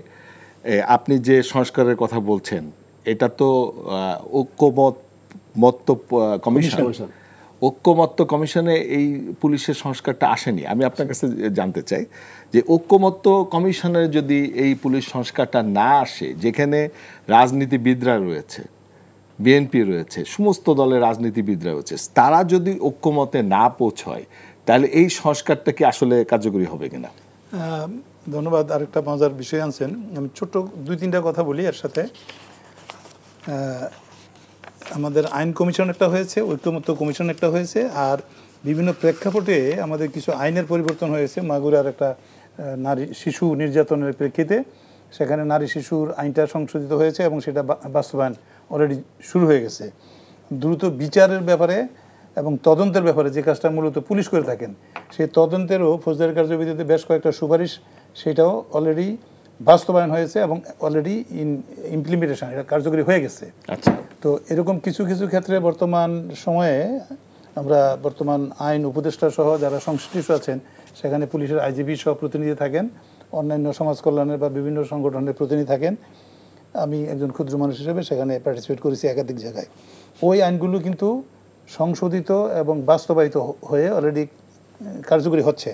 আপনি যে সংস্কারের কথা বলছেন এটা তো ঐক্যমত্য কমিশনে এই পুলিশের সংস্কারটা আসেনি। আমি আপনার কাছে জানতে চাই যে ঐক্যমত্য কমিশনে যদি এই পুলিশ সংস্কারটা না আসে, যেখানে রাজনীতিবিদরা রয়েছে, বিএনপি রয়েছে, সমস্ত দলের রাজনীতিবিদরা রয়েছে, তারা যদি ঐক্যমতে না পৌঁছয় তাহলে এই সংস্কারটা কি আসলে কার্যকরী হবে কিনা? ধন্যবাদ। আরেকটা মজার বিষয় আনছেন, আমি ছোট্ট 2-3টা কথা বলি এর সাথে। আমাদের আইন কমিশন একটা হয়েছে, ঐক্যমত্য কমিশন একটা হয়েছে, আর বিভিন্ন প্রেক্ষাপটে আমাদের কিছু আইনের পরিবর্তন হয়েছে। মাগুরার একটা নারী শিশু নির্যাতনের প্রেক্ষিতে সেখানে নারী শিশুর আইনটা সংশোধিত হয়েছে এবং সেটা বাস্তবায়ন অলরেডি শুরু হয়ে গেছে। দ্রুত বিচারের ব্যাপারে এবং তদন্তের ব্যাপারে যে কাজটা মূলত পুলিশ করে থাকেন, সেই তদন্তেরও ফৌজদারি কার্যবিধিতে বেশ কয়েকটা সুপারিশ সেটাও অলরেডি বাস্তবায়ন হয়েছে এবং অলরেডি ইমপ্লিমেন্টেশন এটা কার্যকরী হয়ে গেছে। আচ্ছা, তো এরকম কিছু কিছু ক্ষেত্রে বর্তমান সময়ে আমরা বর্তমান আইন উপদেষ্টা সহ যারা সংশ্লিষ্ট আছেন সেখানে পুলিশের আইজিপি সহ প্রতিনিধি থাকেন, অন্যান্য সমাজ কল্যাণের বা বিভিন্ন সংগঠনের প্রতিনিধি থাকেন। আমি একজন ক্ষুদ্র মানুষ হিসেবে সেখানে পার্টিসিপেট করেছি একাধিক জায়গায়। ওই আইনগুলো কিন্তু সংশোধিত এবং বাস্তবায়িত হয়ে অলরেডি কার্যকরী হচ্ছে।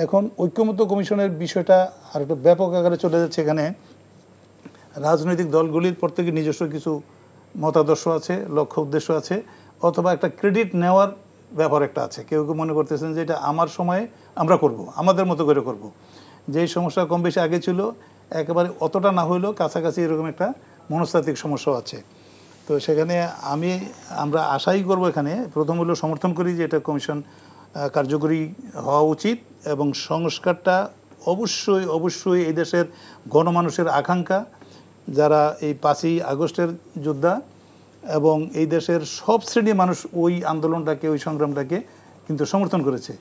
এখন ঐক্যমত্য কমিশনের বিষয়টা আর একটু ব্যাপক আকারে চলে যাচ্ছে। এখানে রাজনৈতিক দলগুলির প্রত্যেকের নিজস্ব কিছু মতাদর্শ আছে, লক্ষ্য উদ্দেশ্য আছে, অথবা একটা ক্রেডিট নেওয়ার ব্যাপার একটা আছে। কেউ কেউ মনে করতেছেন যে এটা আমার সময়ে আমরা করব, আমাদের মতো করে করব। যেই সমস্যা কম বেশি আগে ছিল একেবারে অতটা না হইলেও কাছাকাছি এরকম একটা মনস্তাত্ত্বিক সমস্যাও আছে। তো সেখানে আমরা আশাই করব, এখানে প্রথম হলো সমর্থন করি যে এটা কমিশন কার্যকরী হওয়া উচিত এবং সংস্কারটা অবশ্যই এই দেশের গণমানুষের আকাঙ্ক্ষা, যারা এই 5ই আগস্টের যোদ্ধা এবং এই দেশের সব শ্রেণীর মানুষ ওই আন্দোলনটাকে, ওই সংগ্রামটাকে কিন্তু সমর্থন করেছে।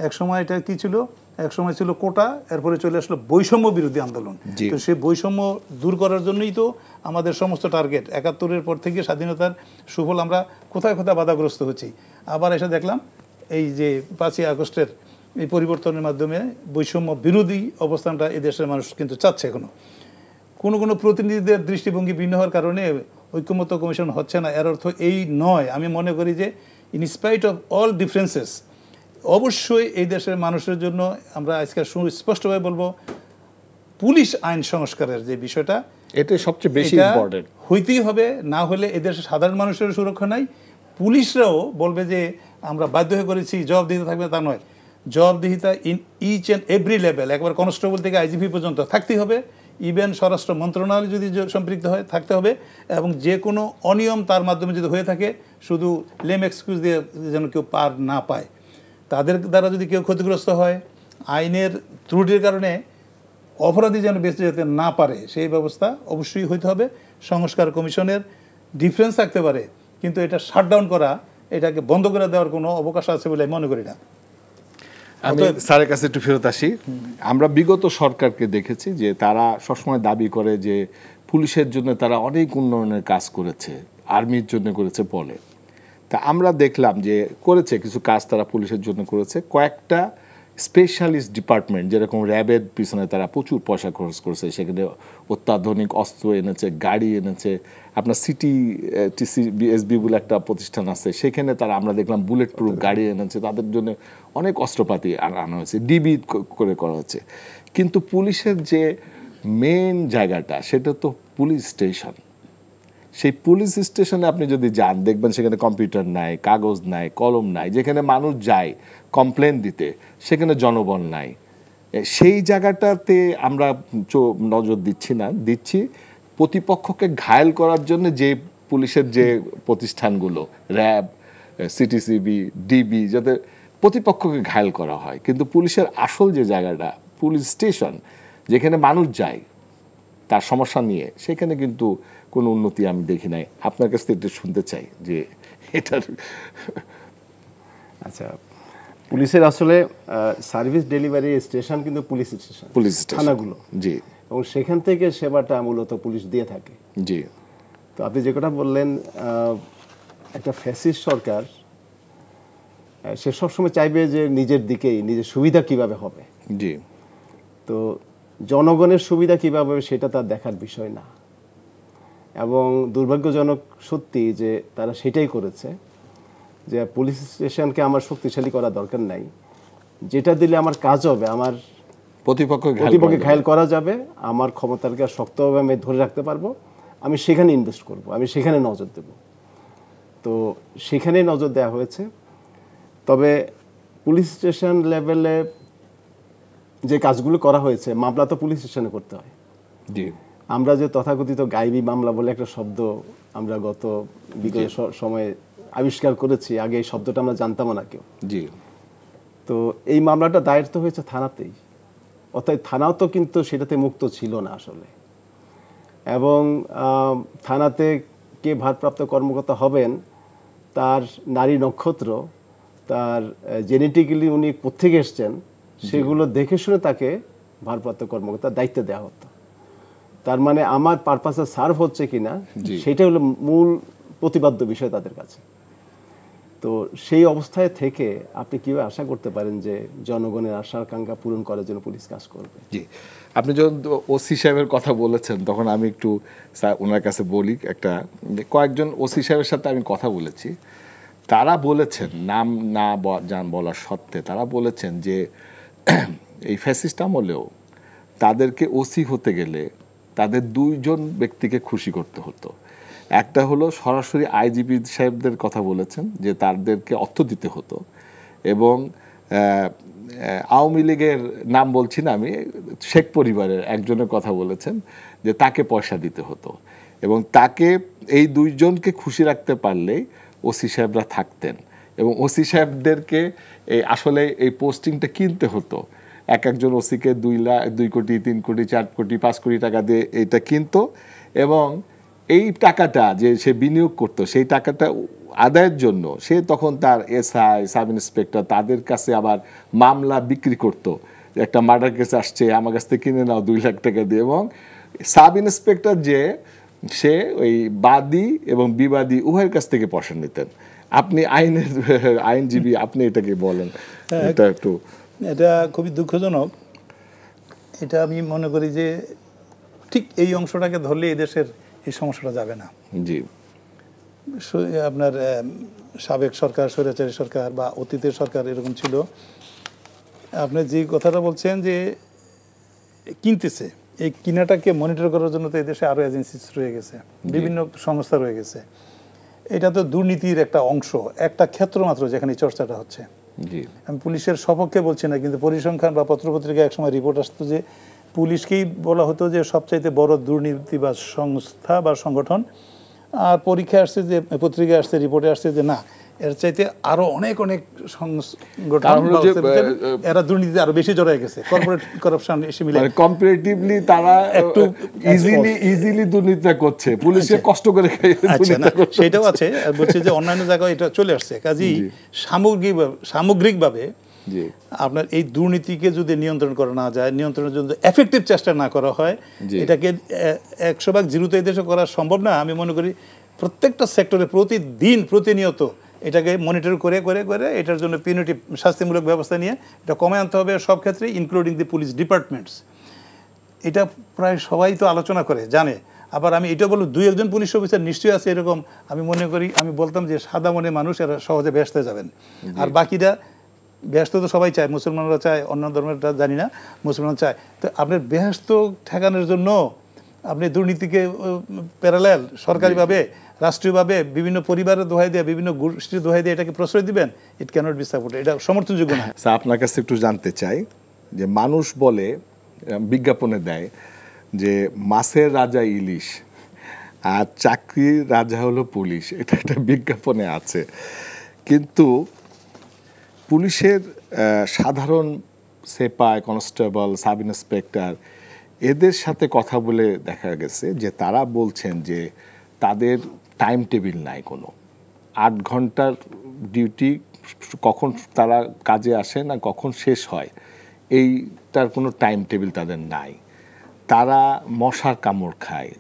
এক সময় এটা কি ছিল, এক সময় ছিল কোটা, এরপরে চলে আসলো বৈষম্য বিরোধী আন্দোলন। তো সেই বৈষম্য দূর করার জন্যই তো আমাদের সমস্ত টার্গেট। ৭১-এর পর থেকে স্বাধীনতার সুফল আমরা কোথায় কোথায় বাধাগ্রস্ত হচ্ছি। আবার এসে দেখলাম এই যে ৫ই আগস্টের এই পরিবর্তনের মাধ্যমে বৈষম্য বিরোধী অবস্থানটা এই দেশের মানুষ কিন্তু চাচ্ছে। এখনো কোনো প্রতিনিধিদের দৃষ্টিভঙ্গি ভিন্ন হওয়ার কারণে ঐক্যমত্য কমিশন হচ্ছে না, এর অর্থ এই নয়। আমি মনে করি যে ইনস্পাইট অফ অল ডিফারেন্সেস অবশ্যই এই দেশের মানুষের জন্য আমরা আজকে সুস্পষ্টভাবে বলবো, পুলিশ আইন সংস্কারের যে বিষয়টা, এটা সবচেয়ে বেশি ইম্পর্টেন্ট হইতেই হবে। না হলে এদেশের সাধারণ মানুষের সুরক্ষা নাই। পুলিশরাও বলবে যে আমরা বাধ্য হয়ে করেছি, জবাবদিহিতা থাকবে, তা নয়। জবাবদিহিতা in each and every level, একবার কনস্টেবল থেকে আইজিপি পর্যন্ত থাকতেই হবে। ইভেন স্বরাষ্ট্র মন্ত্রণালয় যদি সম্পৃক্ত হয় থাকতে হবে। এবং যে কোনো অনিয়ম তার মাধ্যমে যদি হয়ে থাকে, শুধু লেম এক্সকিউজ দিয়ে যেন কেউ পার না পায়। তাদের দ্বারা যদি কেউ ক্ষতিগ্রস্ত হয়, আইনের ত্রুটির কারণে অপরাধী যেন বেঁচে যেতে না পারে, সেই ব্যবস্থা অবশ্যই হইতে হবে। সংস্কার কমিশনের ডিফারেন্স থাকতে পারে, কিন্তু এটা শাটডাউন করা, এটাকে বন্ধ করে দেওয়ার কোনো অবকাশ আছে বলে আমি মনে করি না। আমি স্যারের কাছে একটু ফেরত আসি। আমরা বিগত সরকারকে দেখেছি যে তারা সবসময় দাবি করে যে পুলিশের জন্য তারা অনেক উন্নয়নের কাজ করেছে, আর্মির জন্য করেছে বলে। তা আমরা দেখলাম যে করেছে কিছু কাজ তারা পুলিশের জন্য করেছে। কয়েকটা স্পেশালিস্ট ডিপার্টমেন্ট যেরকম র্যাবের পিছনে তারা প্রচুর পয়সা খরচ করেছে, সেখানে অত্যাধুনিক অস্ত্র এনেছে, গাড়ি এনেছে। আপনার সিটি টিসি বিএসবি বলে একটা প্রতিষ্ঠান আছে, সেখানে তারা আমরা দেখলাম বুলেট প্রুফ গাড়ি এনেছে, তাদের জন্য অনেক অস্ত্রপাতি আনা হয়েছে, ডিবি করে করা হচ্ছে। কিন্তু পুলিশের যে মেন জায়গাটা সেটা তো পুলিশ স্টেশন। সেই পুলিশ স্টেশনে আপনি যদি যান, দেখবেন সেখানে কম্পিউটার নাই, কাগজ নাই, কলম নাই। যেখানে মানুষ যায় কমপ্লেন দিতে, সেখানে জনবল নাই। সেই জায়গাটাতে আমরা নজর দিচ্ছি প্রতিপক্ষকে ঘায়েল করার জন্য যে পুলিশের যে প্রতিষ্ঠানগুলো, র্যাব, সিটিসিবি, ডিবি, যাতে প্রতিপক্ষকে ঘায়েল করা হয়। কিন্তু পুলিশের আসল যে জায়গাটা পুলিশ স্টেশন, যেখানে মানুষ যায় তার সমস্যা নিয়ে, সেখানে কিন্তু কোনো উন্নতি আমি দেখি নাই। আপনার কাছ থেকে একটু শুনতে চাই যে এটার। আচ্ছা, পুলিশের আসলে সার্ভিস ডেলিভারি স্টেশন কিন্তু পুলিশ স্টেশন, থানাগুলো। জি। এবং সেখান থেকে সেবাটা মূলত পুলিশ দিয়ে থাকে। জি। তো আপনি যে কথা বললেন, একটা ফ্যাসিস্ট সরকার সে সবসময় চাইবে যে নিজের দিকেই, নিজের সুবিধা কিভাবে হবে। জি। তো জনগণের সুবিধা কিভাবে হবে সেটা তার দেখার বিষয় না। এবং দুর্ভাগ্যজনক সত্যি যে তারা সেটাই করেছে, যে পুলিশ স্টেশনকে আমার শক্তিশালী করা দরকার নাই, যেটা দিলে আমার কাজ হবে, আমার প্রতিপক্ষকে ঘায়েল করা যাবে, আমার ক্ষমতাকে শক্তভাবে আমি ধরে রাখতে পারবো, আমি সেখানে ইনভেস্ট করব, আমি সেখানে নজর দেব। তো সেখানেই নজর দেওয়া হয়েছে। তবে পুলিশ স্টেশন লেভেলে যে কাজগুলো করা হয়েছে, মামলা তো পুলিশ স্টেশনে করতে হয়। জি। আমরা যে তথাকথিত গায়েবী মামলা বলে একটা শব্দ আমরা গত বিগত সময়ে আবিষ্কার করেছি, আগে এই শব্দটা আমরা জানতামও না কেউ। জি। তো এই মামলাটা দায়ের তো হয়েছে থানাতেই, অর্থাৎ থানাও তো কিন্তু সেটাতে মুক্ত ছিল না আসলে। এবং থানাতে কে ভারপ্রাপ্ত কর্মকর্তা হবেন, তার নারী নক্ষত্র, তার জেনেটিক্যালি উনি কোত্থেকে এসছেন, সেগুলো দেখে শুনে তাকে ভারপ্রাপ্ত কর্মকর্তার দায়িত্ব দেওয়া হতো। তার মানে আমার পারপাসে সার্ভ হচ্ছে কিনা, সেটা হলো মূল প্রতিপাদ্য বিষয় তাদের কাছে। তো সেই অবস্থায় থেকে আপনি কিভাবে আশা করতে পারেন যে জনগণের আশা আকাঙ্ক্ষা পূরণ করার জন্য পুলিশ কাজ করবে? জি, আপনি যখন ওসি সাহেবের কথা বলেছেন, তখন আমি একটু ওনার কাছে বলি, কয়েকজন ওসি সাহেবের সাথে আমি কথা বলেছি। তারা বলেছেন, নাম না বলার সত্ত্বে তারা বলেছেন যে এই ফ্যাসিস্ট আমলেও তাদেরকে ওসি হতে গেলে তাদের দুইজন ব্যক্তিকে খুশি করতে হতো। একটা হলো সরাসরি আইজিপি সাহেবদের কথা বলেছেন যে তাদেরকে অর্থ দিতে হতো, এবং আওয়ামী লীগের নাম বলছি না আমি, শেখ পরিবারের একজনের কথা বলেছেন যে তাকে পয়সা দিতে হতো, এবং তাকে এই দুইজনকে খুশি রাখতে পারলেই ওসি সাহেবরা থাকতেন। এবং ওসি সাহেবদেরকে আসলে এই পোস্টিংটা কিনতে হতো। একজন ওসিকে 2 কোটি, 3 কোটি, 4 কোটি, 5 কোটি টাকা দিয়ে এটা কিনতো, এবং এই টাকাটা যে সে বিনিয়োগ করতো, সেই টাকাটা আদায়ের জন্য সে তখন তার এসআই, সাব ইন্সপেক্টর, তাদের কাছে আবার মামলা বিক্রি করত, একটা মার্ডার কেস আসছে, আমার কাছ থেকে কিনে নাও 2 লাখ টাকা দিয়ে। এবং সাব ইন্সপেক্টর যে সে ওই বাদী এবং বিবাদী উভয়ের কাছ থেকে পয়সা নিতেন। আপনি আইনজীবী, আপনি এটাকে বলেন, এটা একটু। এটা খুবই দুঃখজনক। এটা আমি মনে করি যে ঠিক এই অংশটাকে ধরলে এই দেশের এই সমস্যাটা যাবে না। জি, আপনার সাবেক সরকার, স্বৈরাচারী সরকার বা অতীতের সরকার এরকম ছিল। আপনি যে কথাটা বলছেন যে কিনতেছে, এই কিনাটাকে মনিটর করার জন্য তো এই দেশে আরও এজেন্সিস রয়ে গেছে, বিভিন্ন সংস্থা রয়ে গেছে। এটা তো দুর্নীতির একটা অংশ, একটা ক্ষেত্র মাত্র যেখানে চর্চাটা হচ্ছে। আমি পুলিশের সপক্ষে বলছি না, কিন্তু পরিসংখ্যান বা পত্রপত্রিকায় একসময় রিপোর্ট আসতো যে পুলিশকেই বলা হতো যে সবচাইতে বড় দুর্নীতিবাজ সংস্থা বা সংগঠন। আর পরীক্ষায় আসছে যে, পত্রিকায় আসছে, রিপোর্টে আসছে যে না, এর চাইতে আরো অনেক অনেক সংগঠন এরা দুর্নীতিতে আরো বেশি জড়ায় গেছে, কর্পোরেট করাপশন এসে মিলে কম্পারেটিভলি তারা একটু ইজিলি দুর্নীতিটা করছে, পুলিশে কষ্ট করে সেটাও আছে। বলছে যে অন্যান্য জায়গায় এটা চলে আসছে। কাজেই সামগ্রিকভাবে আপনার এই দুর্নীতিকে যদি নিয়ন্ত্রণ করা না যায়, নিয়ন্ত্রণের জন্য এফেক্টিভ চেষ্টা না করা হয়, এটাকে 100% জিরোতে এই দেশে করা সম্ভব না। আমি মনে করি প্রত্যেকটা সেক্টরে প্রতিদিন প্রতিনিয়ত এটাকে মনিটর করে করে করে এটার জন্য পিউনিটিভ শাস্তিমূলক ব্যবস্থা নিয়ে এটা কমে আনতে হবে সব ক্ষেত্রে, ইনক্লুডিং দি পুলিশ ডিপার্টমেন্টস। এটা প্রায় সবাই তো আলোচনা করে, জানে। আবার আমি এটা বলবো, 2-1 পুলিশ অফিসার নিশ্চয়ই আছে এরকম। আমি মনে করি, আমি বলতাম যে সাদা মনে মানুষ এরা সহজে ব্যস্ত যাবেন, আর বাকিরা ব্যস্ত তো সবাই চায়, মুসলমানরা চায়, অন্য ধর্মেরটা জানি না, মুসলমান চায়। তো আপনার ব্যস্ত ঠেকানোর জন্য আপনি দুর্নীতিকে প্যারালাল সরকারিভাবে, রাষ্ট্রীয়ভাবে, বিভিন্ন পরিবারের দোহাই দিয়ে, বিভিন্ন গোষ্ঠীর দোহাই দিয়ে এটাকে প্রশ্রয় দিবেন, ইট ক্যানট বি সাপোর্টেড। এটা সমর্থনযোগ্য না। আপনার কাছে একটু জানতে চাই যে মানুষ বলে, বিজ্ঞাপনে দেয় যে মাছের রাজা ইলিশ আর চাকরির রাজা হলো পুলিশ, এটা একটা বিজ্ঞাপনে আছে। কিন্তু পুলিশের সাধারণ সেপাই, কনস্টেবল, সাব ইন্সপেক্টর এদের সাথে কথা বলে দেখা গেছে যে তারা বলছেন যে তাদের টাইম টেবিল নাই কোনো। 8 ঘন্টার ডিউটি, কখন তারা কাজে আসে না কখন শেষ হয় এইটার কোনো টাইম টেবিল তাদের নাই। তারা মশার কামড় খায়,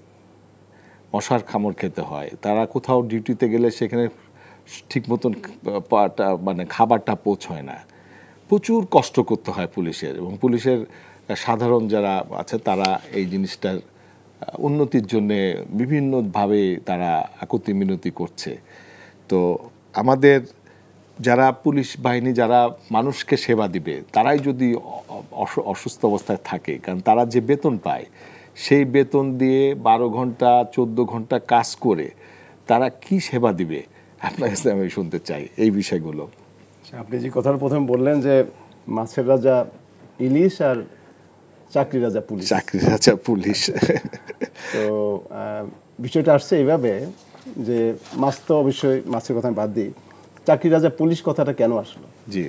মশার কামড় খেতে হয়। তারা কোথাও ডিউটিতে গেলে সেখানে ঠিক মতন মানে খাবারটা পৌঁছয় না। প্রচুর কষ্ট করতে হয় পুলিশের, এবং পুলিশের সাধারণ যারা আছে তারা এই জিনিসটার উন্নতির জন্যে বিভিন্নভাবে তারা আকুতি মিনতি করছে। তো আমাদের যারা পুলিশ বাহিনী, যারা মানুষকে সেবা দিবে, তারাই যদি অসুস্থ অবস্থায় থাকে, কারণ তারা যে বেতন পায় সেই বেতন দিয়ে 12 ঘন্টা 14 ঘন্টা কাজ করে তারা কি সেবা দিবে, আপনার কাছে আমি শুনতে চাই এই বিষয়গুলো। আপনি যে কথাটা প্রথমে বললেন যে মাছের রাজা ইলিশ আর চাকরির রাজা পুলিশ, চাকরির রাজা পুলিশ, তো বিষয়টা আসছে এইভাবে যে মাছ তো অবশ্যই, মাছের কথা আমি বাদ দিই, চাকরির রাজা পুলিশ কথাটা কেন আসলো? জি,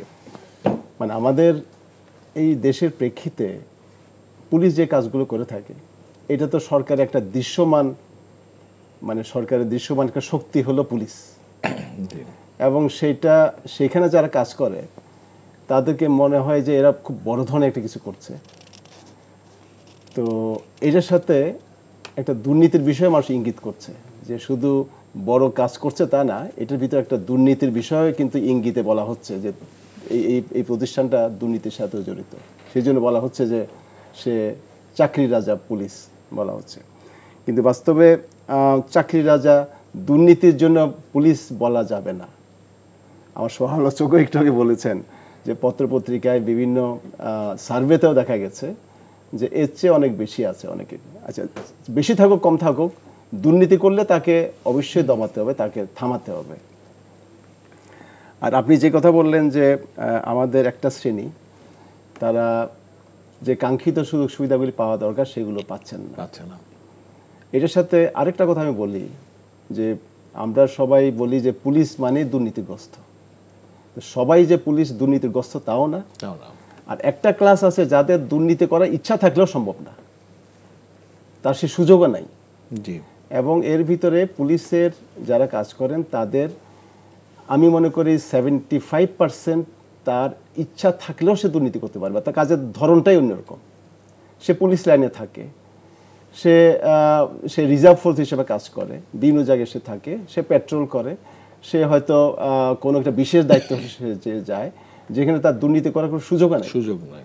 মানে আমাদের এই দেশের প্রেক্ষিতে পুলিশ যে কাজগুলো করে থাকে, এটা তো সরকারের একটা দৃশ্যমান, মানে সরকারের দৃশ্যমান একটা শক্তি হলো পুলিশ। এবং সেখানে যারা কাজ করে তাদেরকে মনে হয় যে এরা খুব বড় ধরনের একটা কিছু করছে। তো এটার সাথে একটা দুর্নীতির বিষয়ে মানুষ ইঙ্গিত করছে, যে শুধু বড় কাজ করছে তা না, এটার ভিতরে একটা দুর্নীতির বিষয়ে কিন্তু ইঙ্গিতে বলা হচ্ছে যে এই প্রতিষ্ঠানটা দুর্নীতির সাথে জড়িত। সেই জন্য বলা হচ্ছে যে সে চাকরির রাজা পুলিশ বলা হচ্ছে। কিন্তু বাস্তবে চাকরির রাজা দুর্নীতির জন্য পুলিশ বলা যাবে না। আমার সমালোচকও একটু আগে বলেছেন যে পত্রপত্রিকায় বিভিন্ন সার্ভেতেও দেখা গেছে যে এর চেয়ে অনেক বেশি আছে অনেকে। আচ্ছা, বেশি থাকুক কম থাকুক, দুর্নীতি করলে তাকে অবশ্যই দমাতে হবে, তাকে থামাতে হবে। আর আপনি যে কথা বললেন যে আমাদের একটা শ্রেণী, তারা যে কাঙ্ক্ষিত সুযোগ সুবিধাগুলি পাওয়া দরকার সেগুলো পাচ্ছে না। এটার সাথে আরেকটা কথা আমি বলি যে আমরা সবাই বলি যে পুলিশ মানে দুর্নীতিগ্রস্ত। সবাই যে পুলিশ দুর্নীতিগ্রস্ত তাও না। আর একটা ক্লাস আছে যাদের দুর্নীতি করার ইচ্ছা থাকলেও সম্ভব না, তার সে সুযোগও নাই। এবং এর ভিতরে পুলিশের যারা কাজ করেন তাদের আমি মনে করি 75% তার ইচ্ছা থাকলেও সে দুর্নীতি করতে পারবে, তার কাজের ধরনটাই অন্যরকম। সে পুলিশ লাইনে থাকে, সে সে রিজার্ভ ফোর্স হিসেবে কাজ করে, বিভিন্ন জায়গায় সে থাকে, সে পেট্রোল করে, সে হয়তো কোনো একটা বিশেষ দায়িত্ব সে যায় যেখানে তার দুর্নীতি করার কোনো সুযোগ নাই।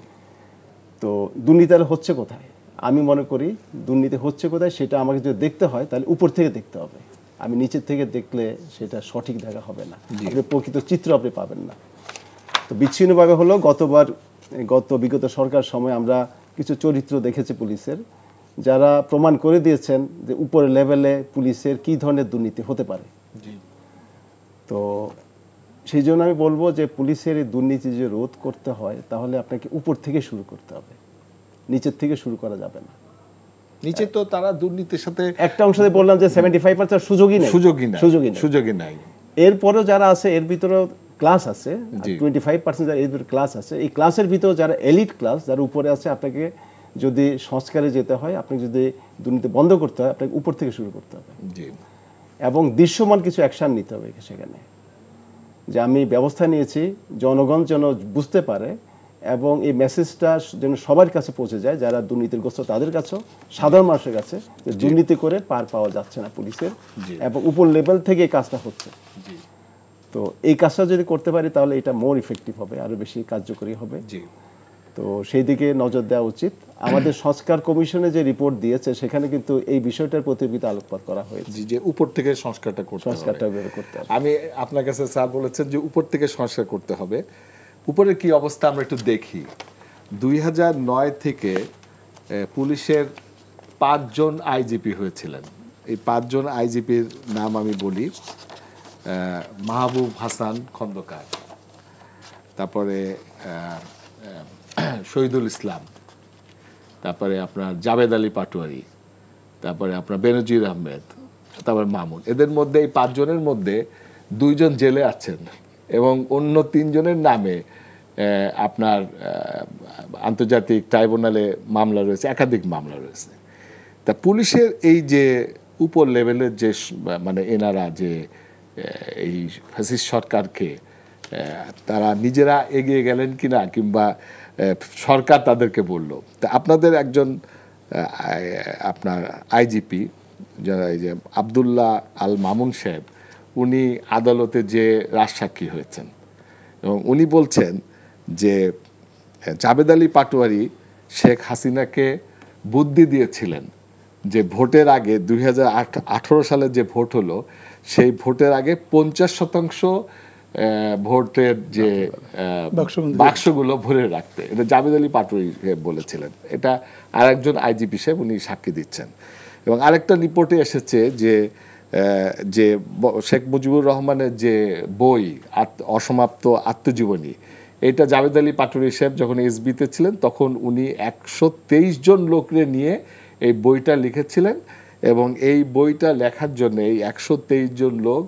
তো দুর্নীতি হচ্ছে কোথায়? আমি মনে করি দুর্নীতি হচ্ছে কোথায় সেটা আমাকে যদি দেখতে হয় তাহলে উপর থেকে দেখতে হবে। আমি নিচের থেকে দেখলে সেটা সঠিক দেখা হবে না, আপনি প্রকৃত চিত্র আপনি পাবেন না। তো বিচ্ছিন্নভাবে হলো বিগত সরকার সময় আমরা কিছু চরিত্র দেখেছি পুলিশের, যারা প্রমাণ করে দিয়েছেন যে উপরের লেভেলে পুলিশের কি ধরনের দুর্নীতি হতে পারে। তো সেই জন্য আমি বলবো যে পুলিশের এই দুর্নীতি যে রোধ করতে হয় তাহলে আপনাকে উপর থেকে শুরু করতে হবে, নিচের থেকে শুরু করা যাবে না। নিচে তো তারা দুর্নীতির সাথে একটা অংশে বললাম যে 75% সুযোগই নাই। এরপরেও যারা আছে এর ভিতরেও ক্লাস আছে, 25% যারা এর ভিতরে ক্লাস আছে, এই ক্লাসের ভিতরে যারা এলিট ক্লাস যারা উপরে আছে, আপনাকে যদি সংস্কারে যেতে হয়, আপনাকে যদি দুর্নীতি বন্ধ করতে হয়, আপনাকে উপর থেকে শুরু করতে হবে এবং দৃশ্যমান কিছু অ্যাকশন নিতে হবে সেখানে, যে আমি ব্যবস্থা নিয়েছি, জনগণ যেন বুঝতে পারে এবং এই মেসেজটা যেন সবার কাছে পৌঁছে যায়, যারা দুর্নীতিগ্রস্ত তাদের কাছেও, সাধারণ মানুষের কাছে, যে দুর্নীতি করে পার পাওয়া যাচ্ছে না পুলিশের এবং উপর লেভেল থেকে এই কাজটা হচ্ছে। তো এই কাজটা যদি করতে পারি তাহলে এটা মোর ইফেক্টিভ হবে, আরো বেশি কার্যকরী হবে। তো সেই দিকে নজর দেওয়া উচিত। আমাদের সংস্কার কমিশনে যে রিপোর্ট দিয়েছে সেখানে কিন্তু এই বিষয়টার প্রতি আলোকপাত করা হয়েছে, যে উপর থেকে সংস্কারটা করতে হবে। আমি আপনার কাছে স্যার বলেছেন যে উপর থেকে সংস্কার করতে হবে। উপরের কি অবস্থা আমরা একটু দেখি। 2009 থেকে পুলিশের 5 জন আইজিপি হয়েছিলেন। এই 5 জন আইজিপির নাম আমি বলি: মাহবুব হাসান খন্দকার, তারপরে শহীদুল ইসলাম, তারপরে আপনার জাবেদ আলী পাটোয়ারি, তারপরে আপনার বেনজির আহমেদ, তারপরে মামুন। এদের মধ্যে এই 5 জনের মধ্যে 2 জন জেলে আছেন এবং অন্য 3 জনের নামে আপনার আন্তর্জাতিক ট্রাইব্যুনালে মামলা রয়েছে, একাধিক মামলা রয়েছে। তা পুলিশের এই যে উপর লেভেলের যে মানে এনারা যে এই ফ্যাসিস্ট সরকারকে তারা নিজেরা এগিয়ে গেলেন কিনা, কিংবা সরকার তাদেরকে বলল। তা আপনাদের একজন আপনার আইজিপি এই যে আবদুল্লাহ আল মামুন সাহেব, উনি আদালতে যে রাজসাক্ষী হয়েছেন এবং উনি বলছেন যে জাবেদ আলী পাটোয়ারি শেখ হাসিনাকে বুদ্ধি দিয়েছিলেন যে ভোটের আগে 2018 সালে যে ভোট হলো সেই ভোটের আগে 50% ভোটের যে বাক্সগুলো ভরে রাখতে। এটা জাবেদ আলী পাটোয়ারি বলেছিলেন। এটা আরেকজন আইজিপি সাহেব উনি সাক্ষী দিচ্ছেন। এবং আরেকটা রিপোর্টে এসেছে যে শেখ মুজিবুর রহমানের যে বই অসমাপ্ত আত্মজীবনী, এটা জাবেদ আলী পাটোয়ারি সাহেব যখন এসবিতে ছিলেন তখন উনি 123 জন লোকরে নিয়ে এই বইটা লিখেছিলেন এবং এই বইটা লেখার জন্য এই 123 জন লোক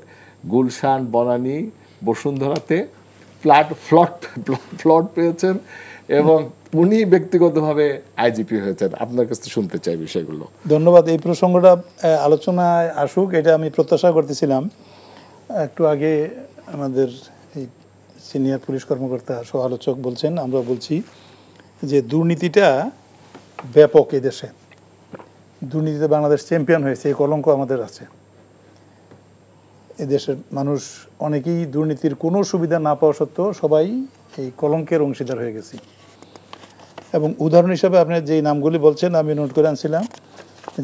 গুলশান, বনানী, বসুন্ধরাতে প্লট পেয়েছেন এবং উনি ব্যক্তিগতভাবে আইজিপি হয়েছেন। আপনার কাছে শুনতে চাই বিষয়গুলো। ধন্যবাদ। এই প্রসঙ্গটা আলোচনায় আসুক এটা আমি প্রত্যাশা করতেছিলাম। একটু আগে আমাদের এই সিনিয়র পুলিশ কর্মকর্তা সহ আলোচক বলছেন, আমরা বলছি যে দুর্নীতিটা ব্যাপক এদেশে। দুর্নীতিতে বাংলাদেশ চ্যাম্পিয়ন হয়েছে, এই কলঙ্ক আমাদের আছে। এদেশের মানুষ অনেকেই দুর্নীতির কোনো সুবিধা না পাওয়া সত্ত্বেও সবাই এই কলঙ্কের অংশীদার হয়ে গেছি। এবং উদাহরণ হিসাবে আপনি যেই নামগুলি বলছেন আমি নোট করে আনছিলাম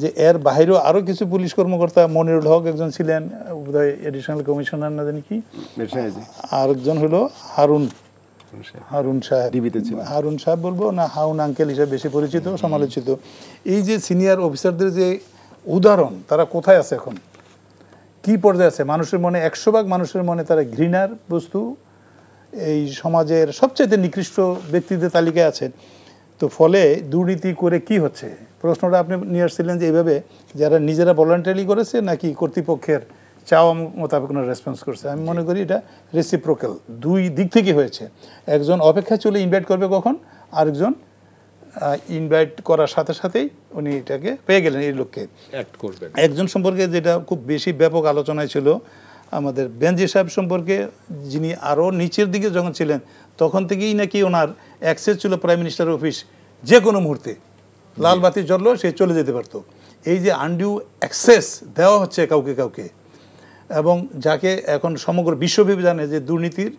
যে এর বাইরেও আরও কিছু পুলিশ কর্মকর্তা, মনিরুল হক একজন ছিলেন বোধহয় এডিশনাল কমিশনার না জানি কি, আরেকজন হলো হারুন সাহেব, হারুন সাহেব বলবো না হারুন আঙ্কেল হিসেবে বেশি পরিচিত, সমালোচিত। এই যে সিনিয়র অফিসারদের যে উদাহরণ, তারা কোথায় আছে এখন, কি পর্যায়ে আছে? মানুষের মনে 100 ভাগ মানুষের মনে তারা ঘৃণার বস্তু, এই সমাজের সবচেয়ে নিকৃষ্ট ব্যক্তিদের তালিকায় আছেন। তো ফলে দুর্নীতি করে কি হচ্ছে, প্রশ্নটা আপনি নিয়ে আসছিলেন যে এইভাবে যারা নিজেরা ভলান্টারি করেছে নাকি কর্তৃপক্ষের চাওয়া মোতাবেক রেসপন্স করছে। আমি মনে করি এটা রেসিপ্রোকাল, দুই দিক থেকে হয়েছে। একজন অপেক্ষা চলে ইনভাইট করবে কখন, আরেকজন ইনভাইট করার সাথে সাথেই উনি এটাকে পেয়ে গেলেন, এই লোককে অ্যাক্ট করবেন। একজন সম্পর্কে যেটা খুব বেশি ব্যাপক আলোচনায় ছিল, আমাদের বেনজির সাহেব সম্পর্কে, যিনি আরও নিচের দিকে যখন ছিলেন তখন থেকেই নাকি ওনার অ্যাক্সেস ছিল প্রাইম মিনিস্টার অফিস, যে কোনো মুহূর্তে লাল বাতি জ্বললো সে চলে যেতে পারতো। এই যে আনডিউ অ্যাক্সেস দেওয়া হচ্ছে কাউকে কাউকে, এবং যাকে এখন সমগ্র বিশ্বব্যাপী জানে যে দুর্নীতির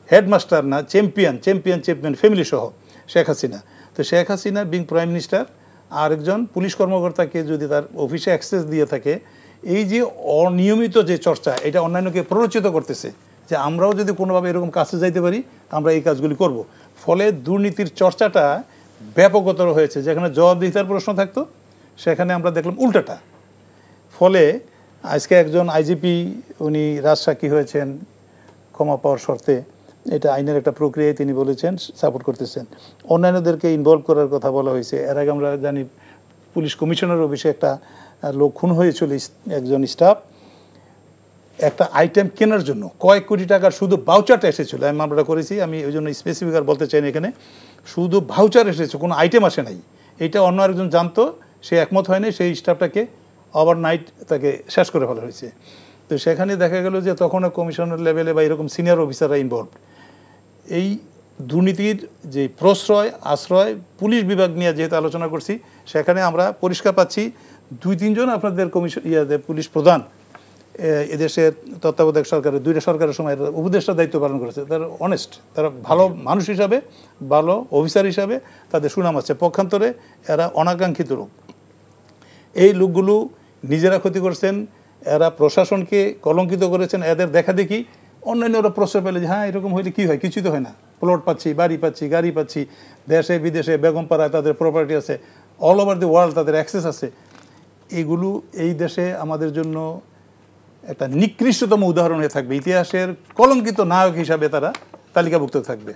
হেডমাস্টার না চ্যাম্পিয়ন ফ্যামিলি সহ শেখ হাসিনা। তো Sheikh Hasina being prime minister আরেকজন পুলিশ কর্মকর্তাকে যদি তার অফিসে অ্যাক্সেস দিয়ে থাকে, এই যে অনিয়মিত যে চর্চা, এটা অন্যান্যকে প্ররোচিত করতেছে যে আমরাও যদি কোনোভাবে এরকম কাছে যাইতে পারি আমরা এই কাজগুলি করব। ফলে দুর্নীতির চর্চাটা ব্যাপকতর হয়েছে। যেখানে জবাবদিহিতার প্রশ্ন থাকতো সেখানে আমরা দেখলাম উল্টাটা। ফলে আজকে একজন আইজিপি উনি রাজসাক্ষী হয়েছেন ক্ষমা পাওয়ার শর্তে, এটা আইনের একটা প্রক্রিয়ায় তিনি বলেছেন সাপোর্ট করতেছেন। অন্যান্যদেরকে ইনভলভ করার কথা বলা হয়েছে। এর আগে আমরা জানি পুলিশ কমিশনার অফিসে একটা লোক খুন হয়েছিল, একজন স্টাফ একটা আইটেম কেনার জন্য কয়েক কোটি টাকার শুধু ভাউচারটা এসেছিল। আমি মামলাটা করেছি, আমি ওই জন্য স্পেসিফিক আর বলতে চাই না এখানে, শুধু ভাউচার এসেছে, কোনো আইটেম আসে নাই। এটা অন্য আরেকজন জানতো, সে একমত হয়নি, সেই স্টাফটাকে ওভারনাইট তাকে শেষ করে ফেলা হয়েছে। তো সেখানে দেখা গেল যে তখনও কমিশনার লেভেলে বা এরকম সিনিয়র অফিসাররা ইনভলভ। এই দুর্নীতির যে প্রশ্রয় আশ্রয় পুলিশ বিভাগ নিয়ে যেহেতু আলোচনা করছি, সেখানে আমরা পরিষ্কার পাচ্ছি 2-3 জন আপনাদের পুলিশ প্রধান এদেশের তত্ত্বাবধায়ক সরকারের 2টা সরকারের সময় উপদেষ্টার দায়িত্ব পালন করেছে। তারা অনেস্ট, তারা ভালো মানুষ হিসাবে, ভালো অফিসার হিসাবে তাদের সুনাম আছে। পক্ষান্তরে এরা অনাকাঙ্ক্ষিত লোক। এই লোকগুলো নিজেরা ক্ষতি করছেন, এরা প্রশাসনকে কলঙ্কিত করেছেন। এদের দেখা দেখি অন্যান্যরা প্রশ্রয় পেলে যে হ্যাঁ এরকম হইলে কী হয়, কিছুই তো হয় না, প্লট পাচ্ছি, বাড়ি পাচ্ছি, গাড়ি পাচ্ছি, দেশে বিদেশে বেগমপাড়ায় তাদের প্রপার্টি আছে, অল ওভার দি ওয়ার্ল্ড তাদের অ্যাক্সেস আছে। এইগুলো এই দেশে আমাদের জন্য একটা নিকৃষ্টতম উদাহরণ হয়ে থাকবে, ইতিহাসের কলঙ্কিত নায়ক হিসাবে তারা তালিকাভুক্ত থাকবে।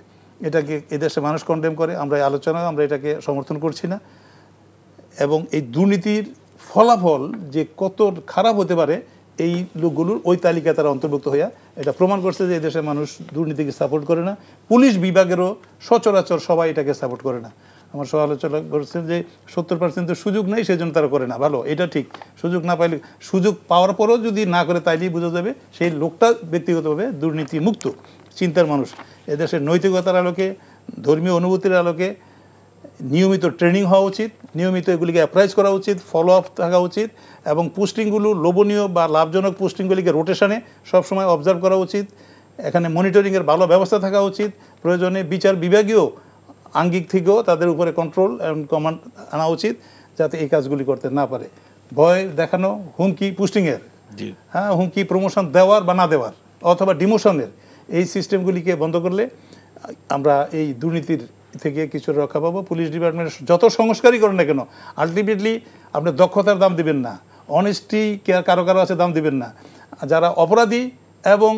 এটাকে এদেশে মানুষ কন্ডেম করে, আমরা এই আলোচনা আমরা এটাকে সমর্থন করছি না। এবং এই দুর্নীতির ফলাফল যে কত খারাপ হতে পারে এই লোকগুলোর ওই তালিকায় তারা অন্তর্ভুক্ত হইয়া এটা প্রমাণ করছে যে এই দেশের মানুষ দুর্নীতিকে সাপোর্ট করে না। পুলিশ বিভাগেরও সচরাচর সবাই এটাকে সাপোর্ট করে না। আমার সব আলোচনা করছেন যে 70% সুযোগ নেই, সেই জন্য তারা করে না। ভালো, এটা ঠিক। সুযোগ না পাইলে, সুযোগ পাওয়ার পরও যদি না করে তাইলেই বোঝা যাবে সেই লোকটা ব্যক্তিগতভাবে দুর্নীতি মুক্ত চিন্তার মানুষ। এদেশের নৈতিকতার আলোকে, ধর্মীয় অনুভূতির আলোকে নিয়মিত ট্রেনিং হওয়া উচিত, নিয়মিত এগুলিকে অ্যাপ্রাইজ করা উচিত, ফলো আপ থাকা উচিত, এবং পোস্টিংগুলো লোভনীয় বা লাভজনক পোস্টিংগুলিকে রোটেশনে সবসময় অবজার্ভ করা উচিত। এখানে মনিটরিংয়ের ভালো ব্যবস্থা থাকা উচিত। প্রয়োজনে বিচার বিভাগীয় আঙ্গিক থেকেও তাদের উপরে কন্ট্রোল এবং কমান্ড আনা উচিত, যাতে এই কাজগুলি করতে না পারে। ভয় দেখানো, হুমকি পোস্টিংয়ের, হ্যাঁ হুমকি প্রমোশন দেওয়ার বা না দেওয়ার অথবা ডিমোশনের, এই সিস্টেমগুলিকে বন্ধ করলে আমরা এই দুর্নীতির থেকে কিছু রক্ষা পাবো। পুলিশ ডিপার্টমেন্ট যত সংস্কারই করেন না কেন, আলটিমেটলি আপনি দক্ষতার দাম দিবেন না, অনেস্টি কারো কারো আছে দাম দিবেন না। যারা অপরাধী এবং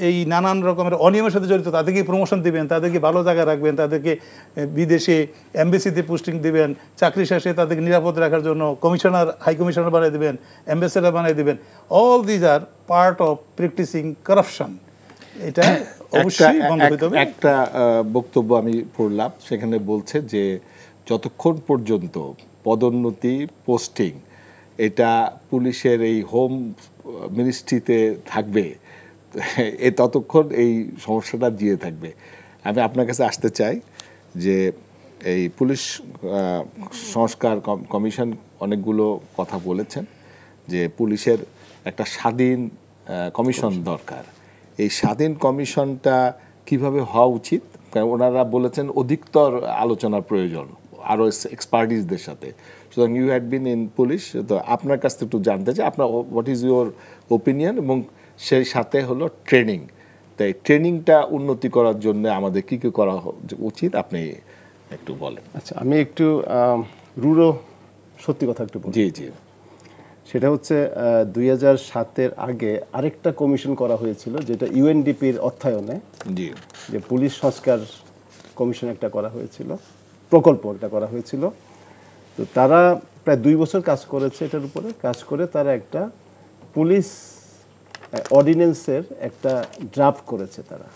এই নানান রকমের অনিয়মের সাথে জড়িত তাদেরকে প্রমোশন দিবেন, তাদেরকে ভালো জায়গায় রাখবেন, তাদেরকে বিদেশে এমবেসিতে পোস্টিং দিবেন, চাকরি শেষে তাদেরকে নিরাপদ রাখার জন্য কমিশনার, হাই কমিশনার বানিয়ে দেবেন, অ্যাম্বাসেডার বানিয়ে দেবেন। All these are part of practising corruption. এটা অবশ্যই বন্ধ হতে হবে। একটা বক্তব্য আমি পড়লাম, সেখানে বলছে যে যতক্ষণ পর্যন্ত পদোন্নতি পোস্টিং এটা পুলিশের এই হোম মিনিস্ট্রিতে থাকবে ততক্ষণ এই সমস্যাটা দিয়ে থাকবে। আমি আপনার কাছে আসতে চাই যে এই পুলিশ সংস্কার কমিশন অনেকগুলো কথা বলেছেন যে পুলিশের একটা স্বাধীন কমিশন দরকার। এই স্বাধীন কমিশনটা কিভাবে হওয়া উচিত? কারণ ওনারা বলেছেন অধিকতর আলোচনার প্রয়োজন আরও এক্সপার্টিসদের সাথে। সুতরাং you had been in police, তো আপনার কাছ থেকে একটু জানতে চাই আপনার হোয়াট ইজ ইউর ওপিনিয়ন, এবং সেই সাথে হলো ট্রেনিং। তাই ট্রেনিংটা উন্নতি করার জন্য আমাদের কী কী করা উচিত আপনি একটু বলেন। আচ্ছা, আমি একটু রুড়ো সত্যি কথা একটু বলি। জি জি। সেটা হচ্ছে 2007-এর আগে আরেকটা কমিশন করা হয়েছিল, যেটা ইউএনডিপির অর্থায়নে, জি, যে পুলিশ সংস্কার কমিশন একটা করা হয়েছিল, প্রকল্প একটা করা হয়েছিল। তো তারা প্রায় 2 বছর কাজ করেছে এটার উপরে। কাজ করে তারা একটা পুলিশ অর্ডিন্যান্সের একটা ড্রাফট করেছে তারা,